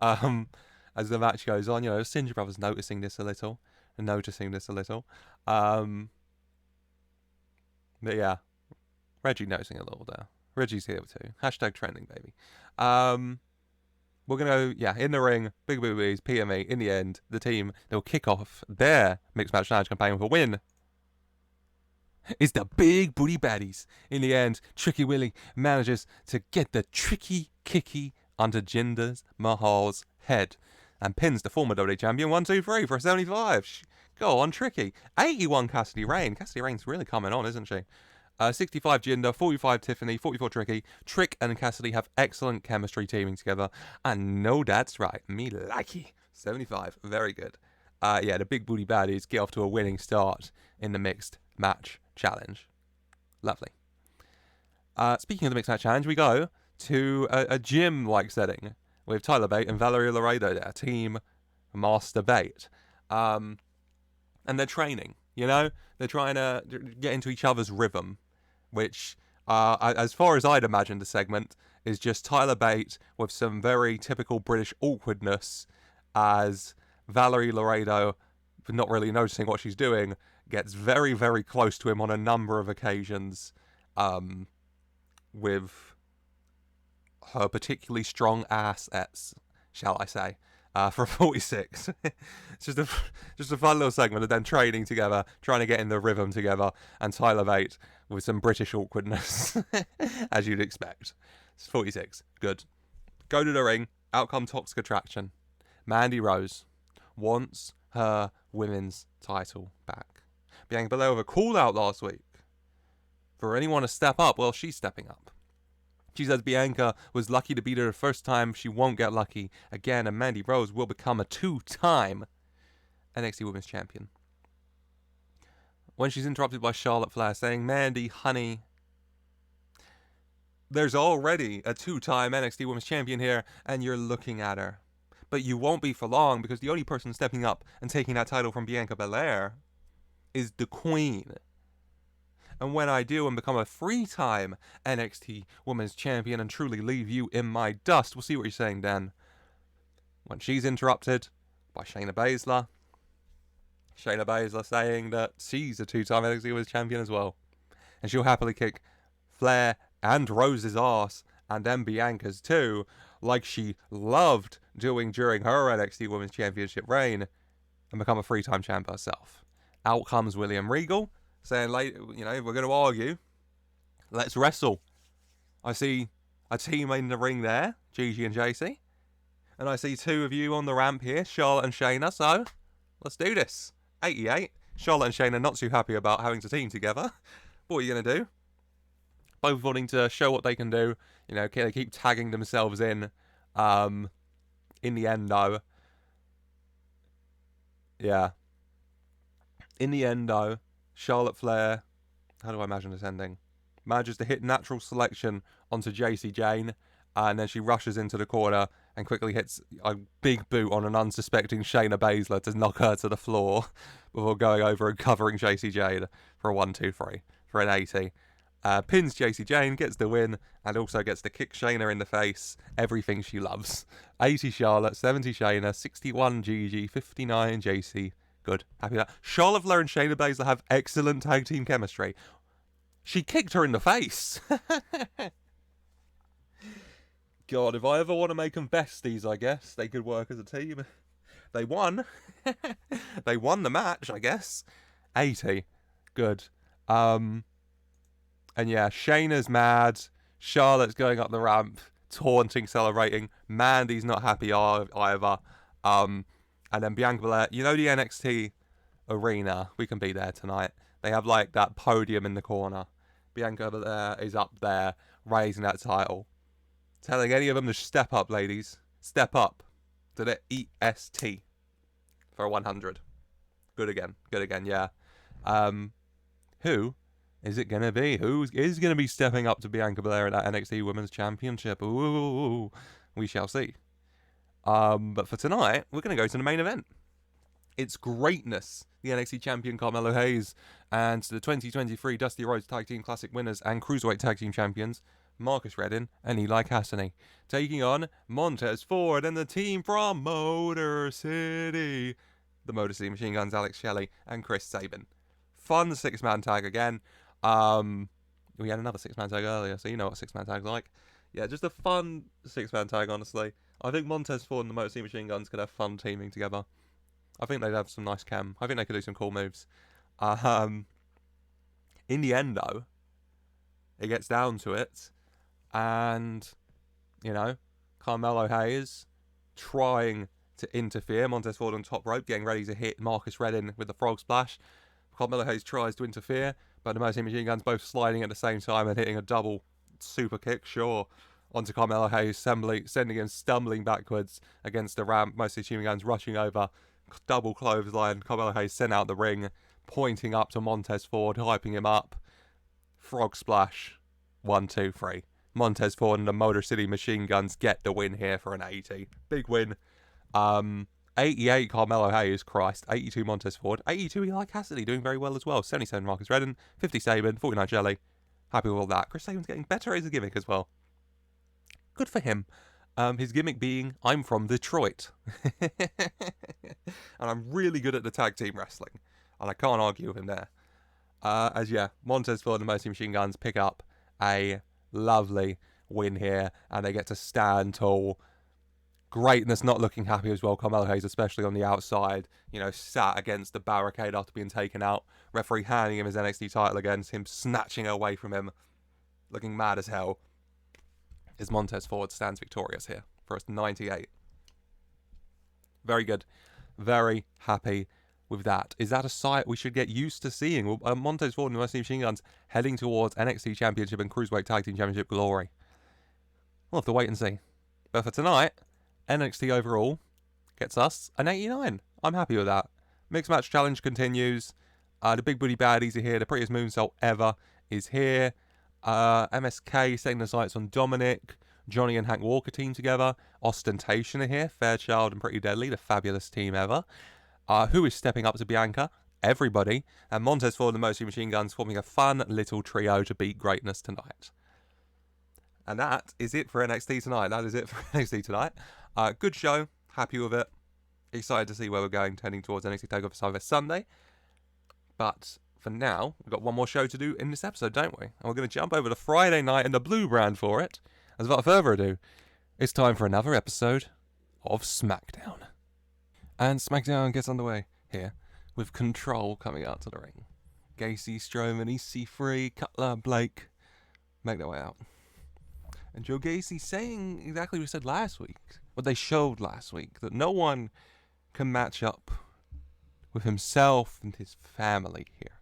As the match goes on, Singe Brothers noticing this a little. But yeah, Reggie noticing a little there. Reggie's here too. Hashtag trending, baby. We're going to, in the ring, big boobies, PME. In the end, the team, they'll kick off their Mixed Match Challenge campaign with a win. It's the big booty baddies. In the end, Tricky Willie manages to get the tricky kicky under Jinder Mahal's head and pins the former WWE champion 1-2-3 for a 75. Go on, Tricky. 81 Cassidy Rain. Cassidy Rain's really coming on, isn't she? 65 Jinder, 45 Tiffany, 44 Tricky. Trick and Cassidy have excellent chemistry teaming together. And no, that's right. Me likey. 75. Very good. The big booty baddies get off to a winning start in the Mixed Match Challenge. Lovely. Speaking of the Mixed Match Challenge, we go to a gym-like setting with Tyler Bate and Valerie Laredo there, Team Master Bate. And they're training, They're trying to get into each other's rhythm, which, as far as I'd imagined the segment, is just Tyler Bate with some very typical British awkwardness as Valerie Laredo, not really noticing what she's doing, gets very, very close to him on a number of occasions with her particularly strong assets, shall I say, for 46. It's just a fun little segment of them training together, trying to get in the rhythm together, and Tyler Bate with some British awkwardness, as you'd expect. It's 46. Good. Go to the ring. Out come Toxic Attraction. Mandy Rose wants her women's title back. Bianca Belair with a call-out last week for anyone to step up. Well, she's stepping up. She says Bianca was lucky to beat her the first time. She won't get lucky again, and Mandy Rose will become a 2-time NXT Women's Champion. When she's interrupted by Charlotte Flair saying, Mandy, honey, there's already a 2-time NXT Women's Champion here, and you're looking at her. But you won't be for long, because the only person stepping up and taking that title from Bianca Belair is the Queen. And when I do and become a 3-time NXT Women's Champion and truly leave you in my dust, we'll see what you're saying then. When she's interrupted by Shayna Baszler. Shayna Baszler saying that she's a 2-time NXT Women's Champion as well. And she'll happily kick Flair and Rose's ass, and then Bianca's too, like she loved doing during her NXT Women's Championship reign, and become a 3-time champ herself. Out comes William Regal, saying, if we're going to argue, let's wrestle. I see a team in the ring there, Gigi and JC. And I see 2 of you on the ramp here, Charlotte and Shayna. So, let's do this. 88. Charlotte and Shayna not too happy about having to team together. What are you going to do? Both wanting to show what they can do. They keep tagging themselves in. In the end, though. Yeah. In the end, though, Charlotte Flair, how do I imagine this ending? Manages to hit natural selection onto JC Jane, and then she rushes into the corner and quickly hits a big boot on an unsuspecting Shayna Baszler to knock her to the floor before going over and covering JC Jane for a 1-2-3 for an 80. Pins JC Jane, gets the win, and also gets to kick Shayna in the face. Everything she loves. 80 Charlotte, 70 Shayna, 61 Gigi, 59 JC. Good. Happy with that. Charlotte Flair and Shayna Baszler have excellent tag team chemistry. She kicked her in the face. God, if I ever want to make them besties, I guess they could work as a team. They won. They won the match, I guess. 80. Good. And yeah, Shayna's mad. Charlotte's going up the ramp, taunting, celebrating. Mandy's not happy either. And then Bianca Belair, the NXT arena, we can be there tonight. They have that podium in the corner. Bianca Belair is up there, raising that title. Telling any of them to step up, ladies. Step up to the EST for a 100. Good again, yeah. Who is it going to be? Who is going to be stepping up to Bianca Belair at that NXT Women's Championship? Ooh, we shall see. But for tonight, we're going to go to the main event. its greatness, the NXT champion Carmelo Hayes and the 2023 Dusty Rhodes Tag Team Classic winners and Cruiserweight Tag Team champions Marcus Redden and Eli Cassidy, taking on Montez Ford and the team from Motor City. The Motor City Machine Guns, Alex Shelley and Chris Sabin. Fun 6-man tag again. We had another 6-man tag earlier, so you know what 6-man tag's like. Yeah, just a fun 6-man tag, honestly. I think Montez Ford and the Motor City Machine Guns could have fun teaming together. I think they'd have some nice chem. I think they could do some cool moves. In the end, though, it gets down to it. And, you know, Carmelo Hayes trying to interfere. Montez Ford on top rope, getting ready to hit Marcus Redden with the frog splash. Carmelo Hayes tries to interfere, but the Motor City Machine Guns both sliding at the same time and hitting a double super kick, sure, onto Carmelo Hayes, sending him stumbling backwards against the ramp. Motor City Machine Guns rushing over, double clothesline. Carmelo Hayes sent out the ring, pointing up to Montez Ford, hyping him up. Frog splash, 1, 2, 3. Montez Ford and the Motor City Machine Guns get the win here for an 80. Big win. 88 Carmelo Hayes, Christ. 82 Montez Ford. 82 Eli Cassidy, doing very well as well. 77 Marcus Redden. 50 Sabin. 49 Jelly. Happy with all that. Chris Sabin's getting better as a gimmick as well. Good for him. His gimmick being, I'm from Detroit. And I'm really good at the tag team wrestling. And I can't argue with him there. Montez Ford and the Motor City Machine Guns pick up a lovely win here, and they get to stand tall. Greatness not looking happy as well. Carmelo Hayes, especially on the outside, you know, sat against the barricade after being taken out. Referee handing him his NXT title against him, snatching away from him, looking mad as hell. As Montez Ford stands victorious here for us 98. Very good. Very happy with that. Is that a sight we should get used to seeing? Montez Ford and the Motor City Machine Guns heading towards NXT Championship and Cruiserweight Tag Team Championship glory. We'll have to wait and see. But for tonight, NXT overall gets us an 89. I'm happy with that. Mixed Match Challenge continues. The Big Booty Baddies are here. The prettiest moonsault ever is here. MSK setting the sights on Dominic. Johnny and Hank Walker team together. Ostentation are here. Fairchild and Pretty Deadly, the fabulous team ever. Who is stepping up to Bianca? Everybody. And Montez Ford and the Motor City Machine Guns forming a fun little trio to beat greatness tonight. And that is it for NXT tonight. Good show. Happy with it. Excited to see where we're going, turning towards NXT TakeOver Survivor Sunday. But for now, we've got one more show to do in this episode, don't we? And we're going to jump over to Friday night and the Blue brand for it. As without further ado, it's time for another episode of Smackdown. And Smackdown gets underway here with Control coming out to the ring. Gacy, Strowman, EC3, Cutler, Blake make their way out. And Joe Gacy saying exactly what he said last week, what they showed last week, that no one can match up with himself and his family here.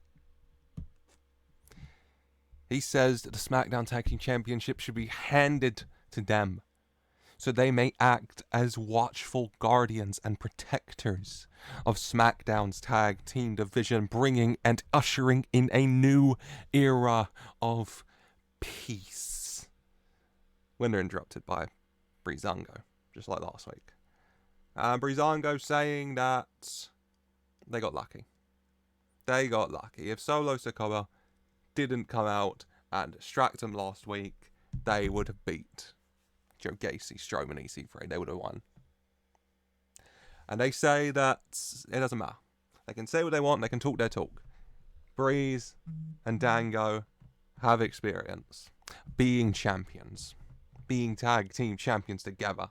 He says that the SmackDown Tag Team Championship should be handed to them, so they may act as watchful guardians and protectors of SmackDown's tag team division, bringing and ushering in a new era of peace. When they're interrupted by Breezango, just like last week. Breezango saying that they got lucky. They got lucky. If Solo Sikoa didn't come out and distract them last week, they would have beat Joe Gacy, Strowman, EC3. They would have won. And they say that it doesn't matter. They can say what they want. They can talk their talk. Breeze and Dango have experience being champions, being tag team champions together,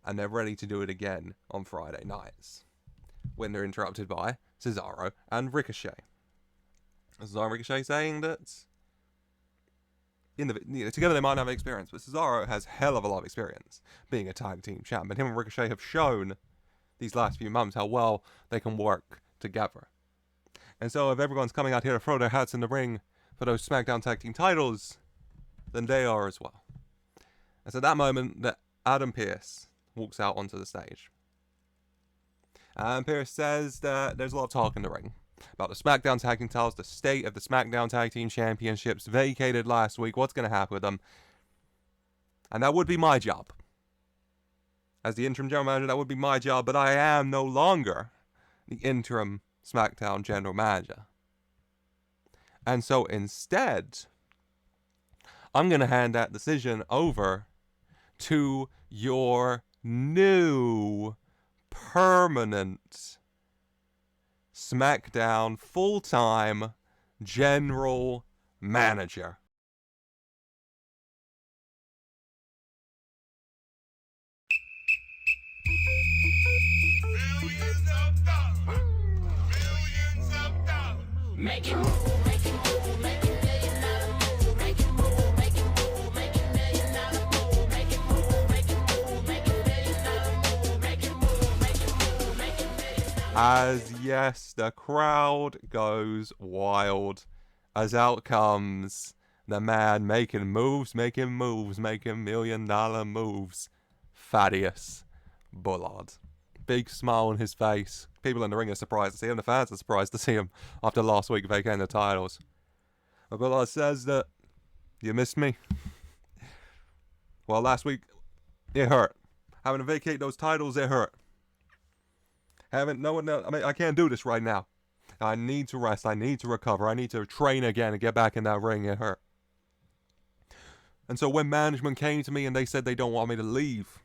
and they're ready to do it again on Friday nights when they're interrupted by Cesaro and Ricochet. Cesaro and Ricochet saying that together they might not have experience, but Cesaro has hell of a lot of experience being a tag team champ, and him and Ricochet have shown these last few months how well they can work together. And so if everyone's coming out here to throw their hats in the ring for those SmackDown tag team titles, then they are as well. And so that moment that Adam Pearce walks out onto the stage. And Pearce says that there's a lot of talk in the ring about the SmackDown Tag Team titles, the state of the SmackDown Tag Team Championships vacated last week, what's going to happen with them. And that would be my job. As the interim general manager, that would be my job, but I am no longer the interim SmackDown general manager. And so instead, I'm going to hand that decision over to your new permanent SmackDown full-time general manager. Make it move, make it move, make it $1 million move, make it move, make it move, make it $1 million move, make it move, make it move, make it $1 million move, make it move, make it move, make it $1 million. As yes, the crowd goes wild as out comes the man making moves, making $1 million moves, Thaddeus Bullard. Big smile on his face. People in the ring are surprised to see him. The fans are surprised to see him after last week vacating the titles. But Bullard says that, you missed me? Well, last week, it hurt. Having to vacate those titles, it hurt. I can't do this right now. I need to rest. I need to recover. I need to train again and get back in that ring. It hurt. And so when management came to me and they said they don't want me to leave,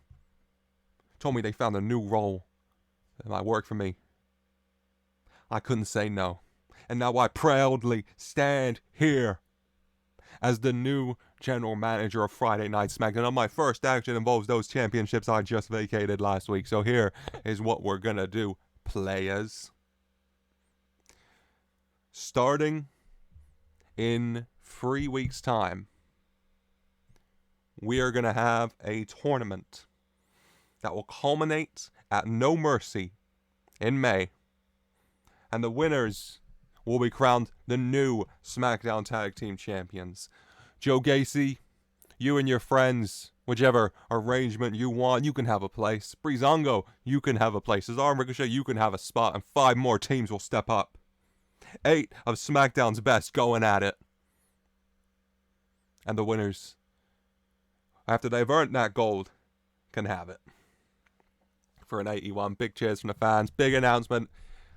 told me they found a new role that might work for me, I couldn't say no. And now I proudly stand here as the new general manager of Friday Night SmackDown. My first action involves those championships I just vacated last week. So here is what we're going to do, players. Starting in 3 weeks' time, we are going to have a tournament that will culminate at No Mercy in May. And the winners will be crowned the new SmackDown Tag Team Champions. Joe Gacy, you and your friends, whichever arrangement you want, you can have a place. Breezango, you can have a place. Cesaro, Ricochet, you can have a spot. And 5 more teams will step up. 8 of SmackDown's best going at it. And the winners, after they've earned that gold, can have it. For an 81, big cheers from the fans. Big announcement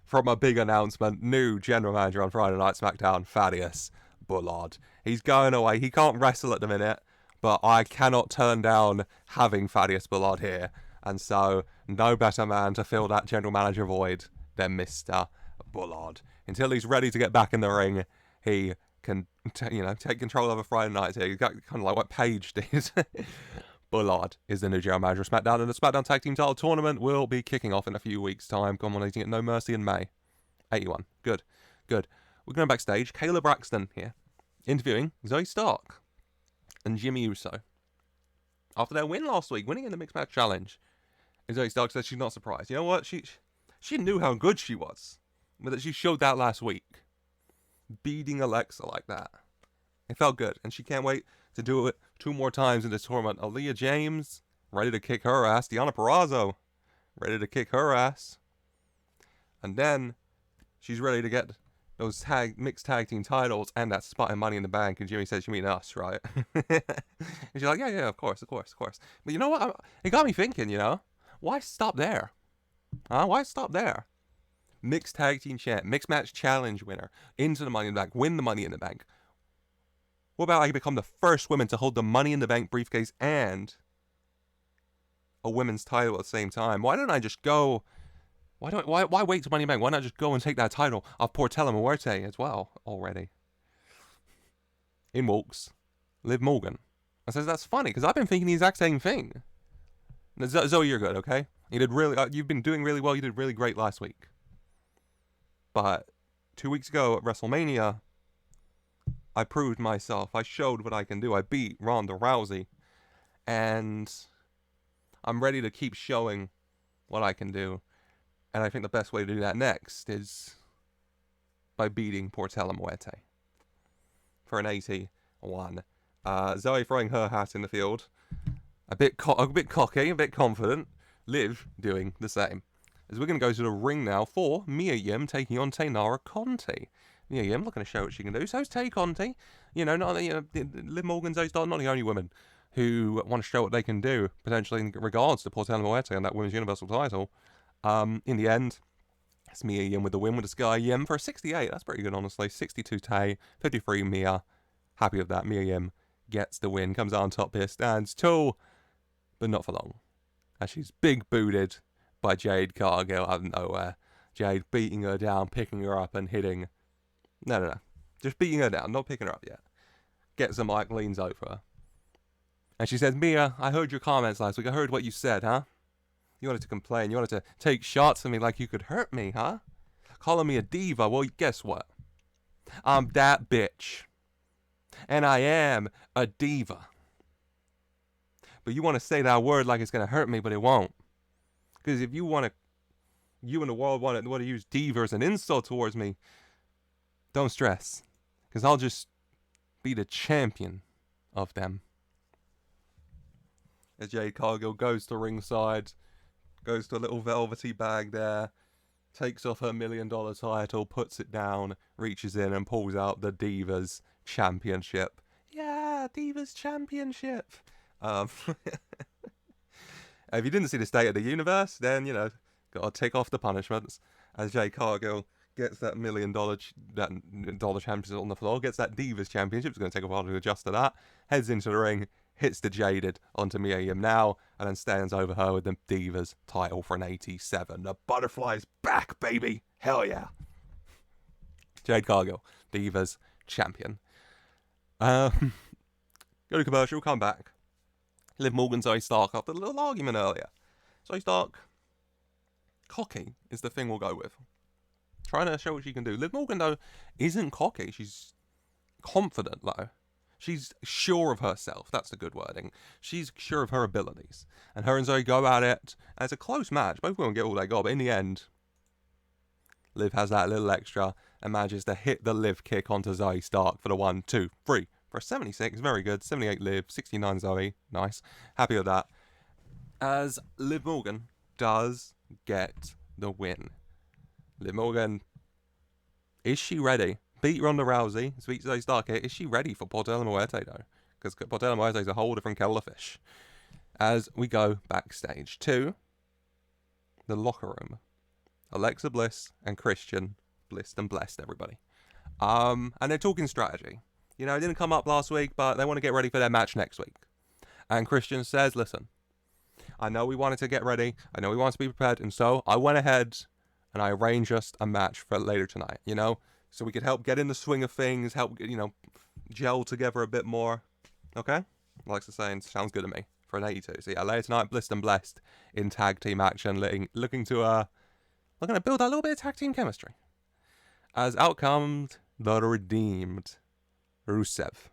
from a big announcement. New general manager on Friday Night SmackDown, Thaddeus Bullard. He's going away. He can't wrestle at the minute, but I cannot turn down having Thaddeus Bullard here. And so, no better man to fill that general manager void than Mr. Bullard. Until he's ready to get back in the ring, he can, take control over Friday nights here. He's got kind of like what Paige did. Bullard is the new general manager of SmackDown, and the SmackDown Tag Team Title Tournament will be kicking off in a few weeks' time, culminating at No Mercy in May. 81. Good. We're going backstage. Kayla Braxton here, interviewing Zoe Stark and Jimmy Uso. After their win last week, winning in the Mixed Match Challenge, and Zoe Stark says she's not surprised. You know what? She knew how good she was, but that she showed that last week. Beating Alexa like that. It felt good, and she can't wait to do it 2 more times in this tournament. Aaliyah James, ready to kick her ass. Deonna Purrazzo, ready to kick her ass. And then she's ready to get those mixed tag team titles and that spot in Money in the Bank. And Jimmy says, you mean us, right? And she's like, yeah, of course. But you know what? It got me thinking, why stop there? Why stop there? Mixed tag team champ, mixed match challenge winner, into the Money in the Bank, win the Money in the Bank. What about I become the first woman to hold the Money in the Bank briefcase and a women's title at the same time? Why don't I just go? Why wait till Money in the Bank? Why not just go and take that title off Portela Muerte as well already? In walks Liv Morgan. I says that's funny because I've been thinking the exact same thing. Zoe, you're good, okay? You've been doing really well. You did really great last week. But 2 weeks ago at WrestleMania, I proved myself. I showed what I can do. I beat Ronda Rousey. And I'm ready to keep showing what I can do. And I think the best way to do that next is by beating Portela Muerte. For an 81. Zoe throwing her hat in the field. A bit cocky, a bit confident. Liv doing the same. As we're going to go to the ring now for Mia Yim taking on Taynara Conti. Mia Yim looking to show what she can do. So's Tay Conti. Liv Morgan, Zoe Stark, not the only women who want to show what they can do, potentially in regards to Portela Muerte and that Women's Universal title. In the end, It's Mia Yim with the win with the Sky Yim for a 68. That's pretty good, honestly. 62 Tay, 53 Mia. Happy with that. Mia Yim gets the win. Comes out on top here. Stands tall, but not for long. As she's big booted by Jade Cargill out of nowhere. Jade beating her down, picking her up and hitting. No. Just beating her down, not picking her up yet. Gets the mic, leans over her. And she says, Mia, I heard your comments last week. I heard what you said, huh? You wanted to complain. You wanted to take shots at me like you could hurt me, huh? Calling me a diva. Well, guess what? I'm that bitch. And I am a diva. But you want to say that word like it's going to hurt me, but it won't. Because if you want to, you in the world want to use diva as an insult towards me, don't stress. Because I'll just be the champion of them. As Jade Cargill goes to ringside, goes to a little velvety bag there, takes off her $1 million title, puts it down, reaches in and pulls out the Divas Championship. Yeah, Divas Championship. If you didn't see the State of the Universe, then, you know, gotta take off the punishments. As Jade Cargill gets that $1 million championship on the floor, gets that Divas Championship, it's going to take a while to adjust to that, heads into the ring, hits the Jaded onto Mia Yim now, and then stands over her with the Divas title for an 87. The butterfly's back, baby! Hell yeah! Jade Cargill, Divas champion. Go to commercial, come back. Liv Morgan, Zoe Stark after a little argument earlier. Zoe Stark, cocky is the thing we'll go with. Trying to show what she can do. Liv Morgan, though, isn't cocky. She's confident, though. She's sure of herself. That's the good wording. She's sure of her abilities. And her and Zoe go at it. And it's a close match. Both women get all they got. But in the end, Liv has that little extra and manages to hit the Liv kick onto Zoe Stark for the 1, 2, 3. For a 76. Very good. 78 Liv. 69 Zoe. Nice. Happy with that. As Liv Morgan does get the win. Liv Morgan, is she ready? Beat Ronda Rousey, beat Zoe Stark here. Is she ready for Portela Muerte, though? Because Portela Muerte is a whole different kettle of fish. As we go backstage to the locker room. Alexa Bliss and Christian. Blissed and blessed, everybody. And they're talking strategy. You know, it didn't come up last week, but they want to get ready for their match next week. And Christian says, listen, I know we wanted to get ready. I know we wanted to be prepared. And so I went ahead and I arranged just a match for later tonight, you know? So we could help get in the swing of things, help, you know, gel together a bit more. Okay? Alexa saying, sounds good to me for an 82. So yeah, later tonight, Blissed and Blessed in tag team action, looking to build that little bit of tag team chemistry. As out comes the redeemed Rusev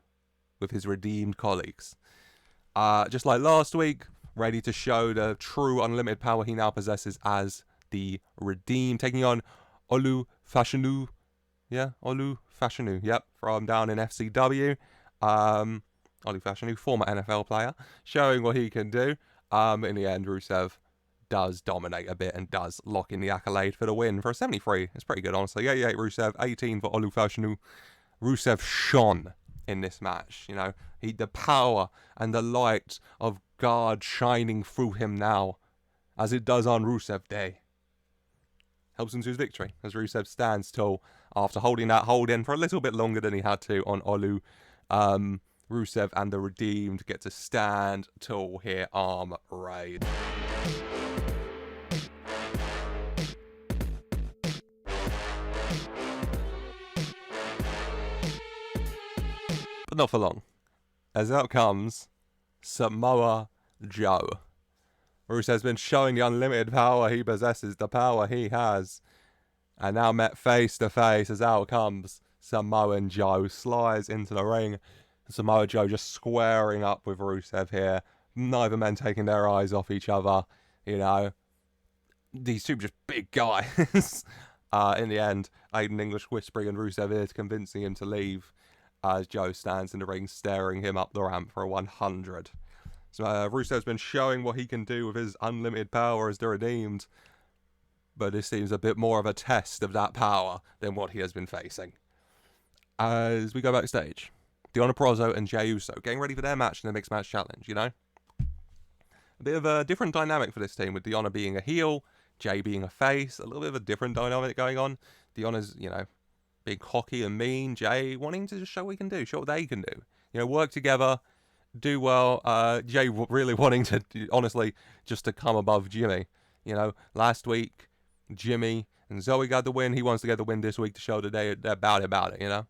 with his redeemed colleagues. Just like last week, ready to show the true unlimited power he now possesses as the redeemed, taking on Olu Fashanu. Yeah, Olu Fashanu, yep, from down in FCW. Olu Fashanu, former NFL player, showing what he can do. In the end, Rusev does dominate a bit and does lock in the accolade for the win for a 73. It's pretty good, honestly. 88 Rusev, 18 for Olu Fashanu. Rusev shone in this match, you know. The power and the light of God shining through him now, as it does on Rusev Day. Helps him to his victory, as Rusev stands tall after holding that hold in for a little bit longer than he had to on Olu. Rusev and the Redeemed get to stand tall here, arm raid. But not for long, as out comes Samoa Joe. Rusev's been showing the unlimited power he possesses, the power he has. And now met face to face as out comes Samoan Joe. Slides into the ring. Samoa Joe just squaring up with Rusev here. Neither men taking their eyes off each other. You know, these two just big guys. In the end, Aiden English whispering in Rusev ears, convincing him to leave. As Joe stands in the ring, staring him up the ramp for a 100. So Rusev's been showing what he can do with his unlimited power as the Redeemed. But this seems a bit more of a test of that power than what he has been facing. As we go backstage, Deonna Purrazzo and Jey Uso getting ready for their match in the Mixed Match Challenge, you know? A bit of a different dynamic for this team, with Deonna being a heel, Jay being a face, a little bit of a different dynamic going on. Deonna's, being cocky and mean. Jay wanting to just show what he can do, show what they can do. Work together, do well. Jay really wanting to, honestly, just to come above Jimmy. Last week, Jimmy and Zoe got the win. He wants to get the win this week to show that they're about it.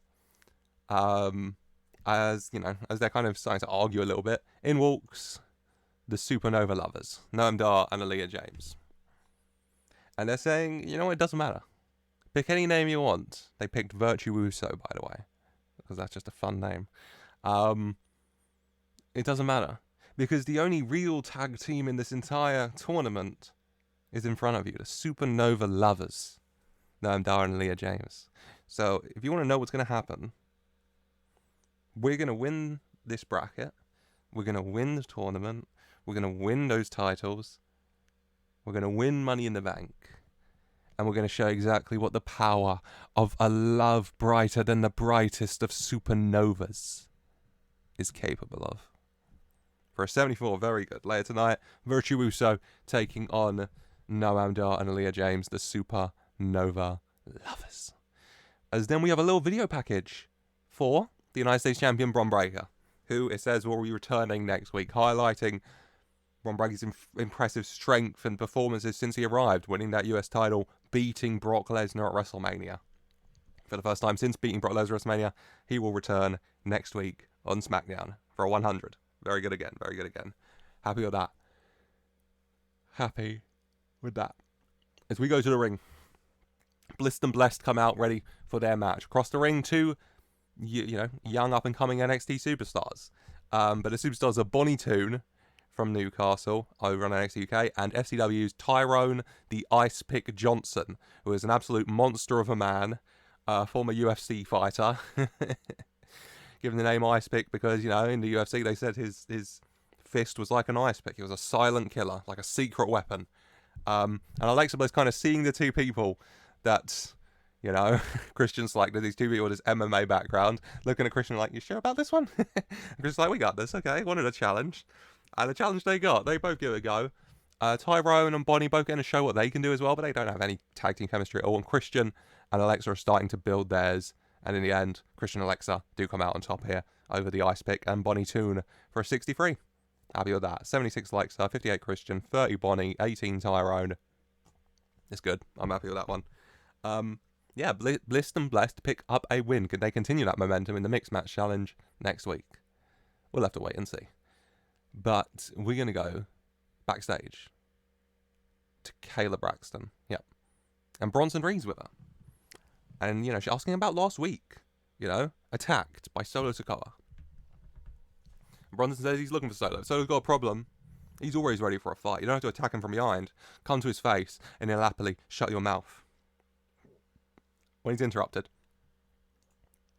As they're kind of starting to argue a little bit, in walks the Supernova lovers, Noam Dar and Aaliyah James. And they're saying, it doesn't matter. Pick any name you want. They picked Virtuoso, by the way, because that's just a fun name. It doesn't matter, because the only real tag team in this entire tournament is in front of you, the Supernova lovers, Noam Dar and Aaliyah James. So if you want to know what's going to happen, we're going to win this bracket. We're going to win the tournament. We're going to win those titles. We're going to win Money in the Bank. And we're going to show exactly what the power of a love brighter than the brightest of supernovas is capable of. For a 74, very good. Later tonight, Virtuoso taking on Noam Dar and Aaliyah James, the Supernova lovers. As then we have a little video package for the United States Champion Bron Breakker, who it says will be returning next week, highlighting Bron Breakker's impressive strength and performances since he arrived, winning that US title, beating Brock Lesnar at WrestleMania. For the first time since beating Brock Lesnar at WrestleMania, he will return next week on Smackdown for a 100. Very good again, very good again. Happy with that. Happy with that. As we go to the ring, Blissed and Blessed come out ready for their match. Across the ring, two young up-and-coming NXT superstars. But the superstars are Bonnie Toon from Newcastle over on NXT UK, and FCW's Tyrone the Ice Pick Johnson, who is an absolute monster of a man, former UFC fighter. Given the name Ice Pick because, in the UFC they said his fist was like an ice pick. He was a silent killer, like a secret weapon. And Alexa Bliss kind of seeing the two people that, Christian's like, these two people with his MMA background, looking at Christian like, you sure about this one? Christian's like, we got this, okay, wanted a challenge. And the challenge they got, they both give it a go. Tyrone and Bonnie both going to show what they can do as well, but they don't have any tag team chemistry at all. And Christian and Alexa are starting to build theirs. And in the end, Christian and Alexa do come out on top here over the Ice Pick and Bonnie Toon for a 63. Happy with that. 76 Alexa, 58 Christian, 30 Bonnie, 18 Tyrone. It's good. I'm happy with that one. Blissed and Blessed pick up a win. Could they continue that momentum in the Mixed Match Challenge next week? We'll have to wait and see. But we're going to go backstage to Kayla Braxton. Yep. And Bronson Reed's with her. And, she's asking about last week. Attacked by Solo Sikoa. Bronson says he's looking for Solo. Solo's got a problem. He's always ready for a fight. You don't have to attack him from behind. Come to his face and he'll happily shut your mouth. When he's interrupted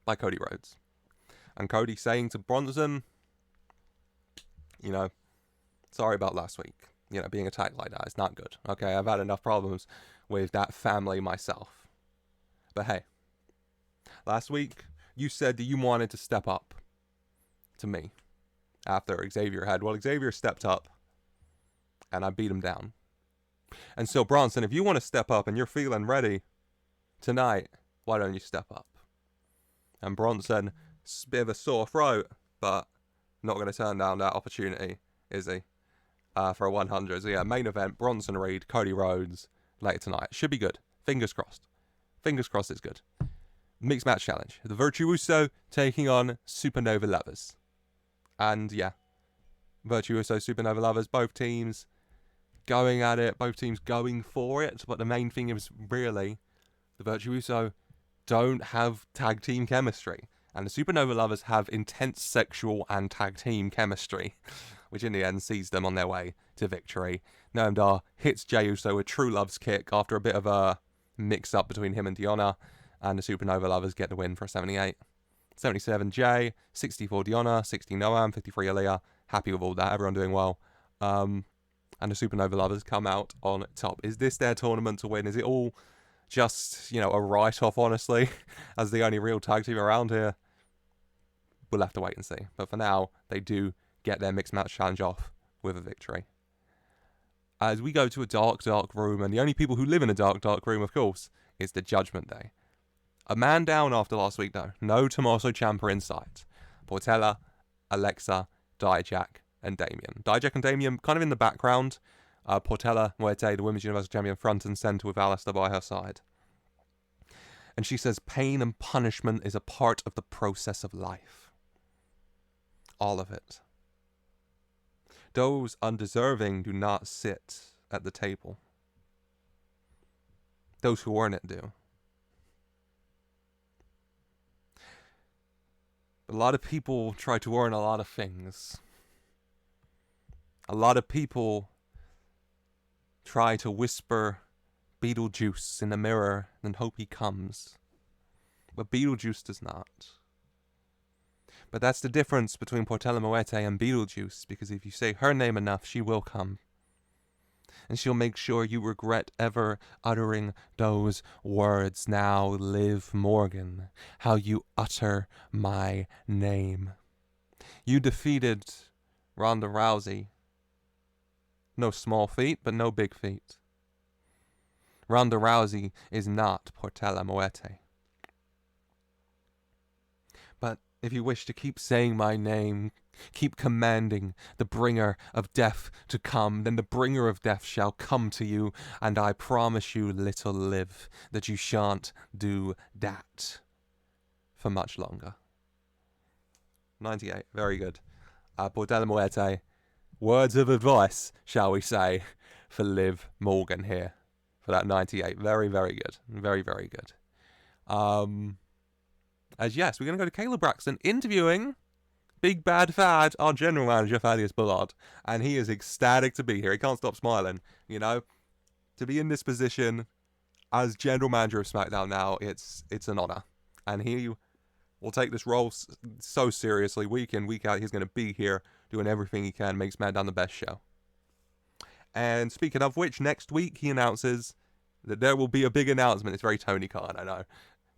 by Cody Rhodes. And Cody saying to Bronson, sorry about last week. Being attacked like that is not good. Okay, I've had enough problems with that family myself. But hey, last week you said that you wanted to step up to me after Xavier had. Well, Xavier stepped up and I beat him down. And so, Bronson, if you want to step up and you're feeling ready tonight, why don't you step up? And Bronson, bit of a sore throat, but not going to turn down that opportunity, is he? For a 100. So yeah, main event, Bronson Reed, Cody Rhodes, later tonight. Should be good. Fingers crossed. Fingers crossed it's good. Mixed match challenge. The Virtuoso taking on Supernova Lovers. And yeah, Virtuoso, Supernova Lovers, both teams going at it, both teams going for it. But the main thing is really the Virtuoso don't have tag team chemistry. And the Supernova Lovers have intense sexual and tag team chemistry, which in the end sees them on their way to victory. Noam Dar hits Jey Uso with True Love's kick after a bit of a mix-up between him and Deonna, and the Supernova Lovers get the win for a 78. 77 Jey, 64 Deonna, 60 Noam, 53 Ilja. Happy with all that, everyone doing well. And the Supernova Lovers come out on top. Is this their tournament to win? Is it all just, a write-off, honestly, as the only real tag team around here? We'll have to wait and see. But for now, they do get their Mixed Match Challenge off with a victory. as we go to a dark, dark room, and the only people who live in a dark, dark room, of course, is the Judgment Day. A man down after last week, though. No Tommaso Ciampa in sight. Portela, Alexa, Dijak, and Damien. Dijak and Damien kind of in the background. Portela Muerte, the Women's Universal Champion, front and centre with Alistair by her side. And she says, pain and punishment is a part of the process of life. All of it. Those undeserving do not sit at the table. Those who earn it do. A lot of people try to earn a lot of things. A lot of people try to whisper Beetlejuice in the mirror and hope he comes. But Beetlejuice does not. But that's the difference between Portela Muerte and Beetlejuice, because if you say her name enough, she will come. And she'll make sure you regret ever uttering those words. Now live, Morgan, how you utter my name. You defeated Ronda Rousey. No small feat, but no big feat. Ronda Rousey is not Portela Muerte. But if you wish to keep saying my name, keep commanding the bringer of death to come, then the bringer of death shall come to you, and I promise you, little Liv, that you shan't do that for much longer. 98, very good. Portela Muerte, words of advice, shall we say, for Liv Morgan here, for that 98. Very, very good. Very, very good. As yes, we're going to go to Kayla Braxton interviewing Big Bad Thad, our general manager, Thaddeus Bullard. And he is ecstatic to be here. He can't stop smiling, you know. To be in this position as general manager of SmackDown now, it's an honor. And he will take this role so seriously. Week in, week out, he's going to be here doing everything he can, make SmackDown the best show. And speaking of which, next week he announces that there will be a big announcement. It's very Tony Khan, I know.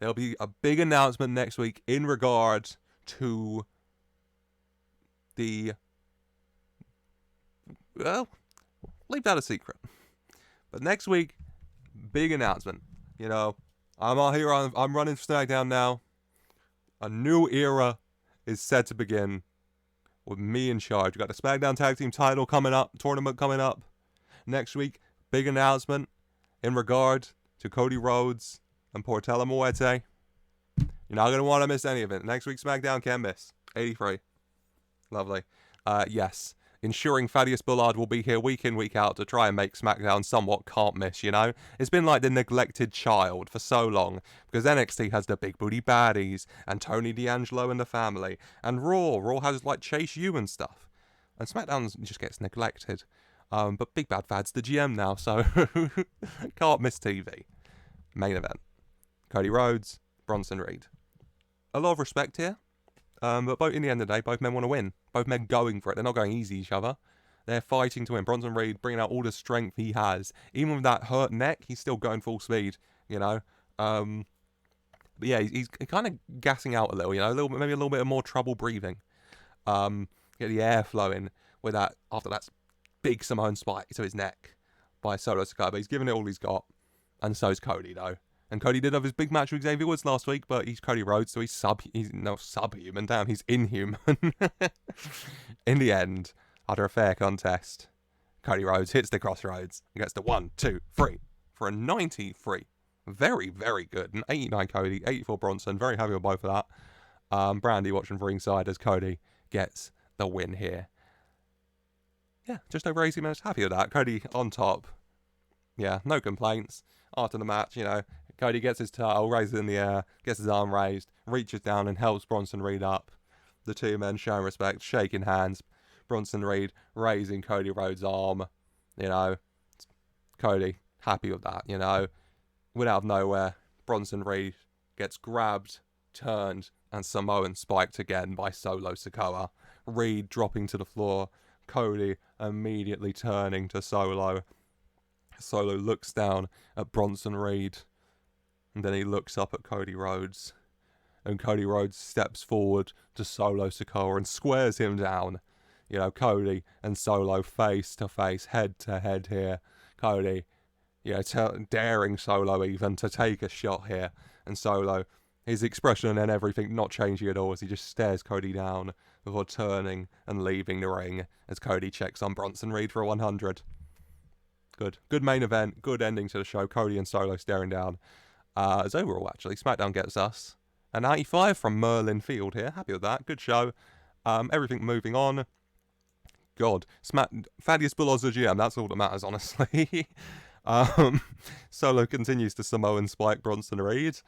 There'll be a big announcement next week in regard to the... Well, leave that a secret. But next week, big announcement. You know, I'm out here, I'm running SmackDown now. A new era is set to begin with me in charge. We've got the SmackDown Tag Team title coming up, tournament coming up. Next week, big announcement in regard to Cody Rhodes and Portela Muerte. You're not going to want to miss any of it. Next week's SmackDown can't miss. 83. Lovely. Yes. Ensuring Thaddeus Bullard will be here week in, week out to try and make SmackDown somewhat can't miss, you know? It's been like the neglected child for so long, because NXT has the big booty baddies, and Tony D'Angelo and the family, and Raw has like Chase U and stuff. And SmackDown just gets neglected. But Big Bad Thad's the GM now, so can't miss TV. Main event. Cody Rhodes, Bronson Reed. A lot of respect here. But both in the end of the day, both men want to win. Both men going for it. They're not going easy each other. They're fighting to win. Bronson Reed bringing out all the strength he has. Even with that hurt neck, he's still going full speed, you know. But yeah, he's kind of gassing out a little, you know, maybe a little bit of more trouble breathing. Get the air flowing with that, after that big Samoan spike to his neck by Solo Sikoa. But he's giving it all he's got. And so's Cody, though. And Cody did have his big match with Xavier Woods last week, but he's Cody Rhodes, so he's not subhuman, damn, he's inhuman. In the end, after a fair contest, Cody Rhodes hits the crossroads and gets the 1, 2, 3 for a 93. Very, very good. An 89 Cody, 84 Bronson. Very happy with both of that. Brandy watching from ringside as Cody gets the win here. Yeah, just over 80 minutes. Happy with that. Cody on top. Yeah, no complaints. After the match, you know, Cody gets his title, raises it in the air, gets his arm raised, reaches down and helps Bronson Reed up. The two men showing respect, shaking hands. Bronson Reed raising Cody Rhodes' arm. You know, Cody happy with that, you know. Went out of nowhere, Bronson Reed gets grabbed, turned, and Samoan spiked again by Solo Sikoa. Reed dropping to the floor. Cody immediately turning to Solo. Solo looks down at Bronson Reed, and then he looks up at Cody Rhodes, and Cody Rhodes steps forward to Solo Sikoa and squares him down. You know, Cody and Solo face to face, head to head here. Cody, you know, daring Solo even to take a shot here. And Solo, his expression and everything not changing at all as he just stares Cody down before turning and leaving the ring as Cody checks on Bronson Reed for a 100. Good main event, good ending to the show. Cody and Solo staring down. As overall, actually, SmackDown gets us a 95 from Merlin Field here. Happy with that. Good show. Everything moving on. God, Thaddeus Bullard's the GM. That's all that matters, honestly. Solo continues to Samoan spike Bronson Reed.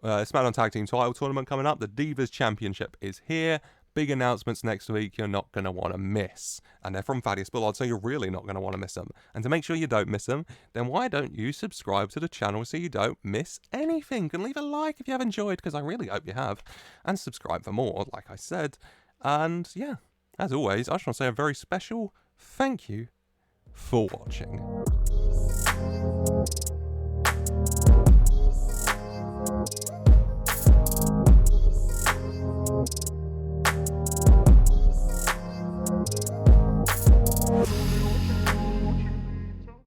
SmackDown Tag Team Title Tournament coming up. The Divas Championship is here. Big announcements next week you're not going to want to miss. And they're from Thaddeus Bullard, so you're really not going to want to miss them. And to make sure you don't miss them, then why don't you subscribe to the channel so you don't miss anything? And leave a like if you have enjoyed, because I really hope you have. And subscribe for more, like I said. And yeah, as always, I just want to say a very special thank you for watching.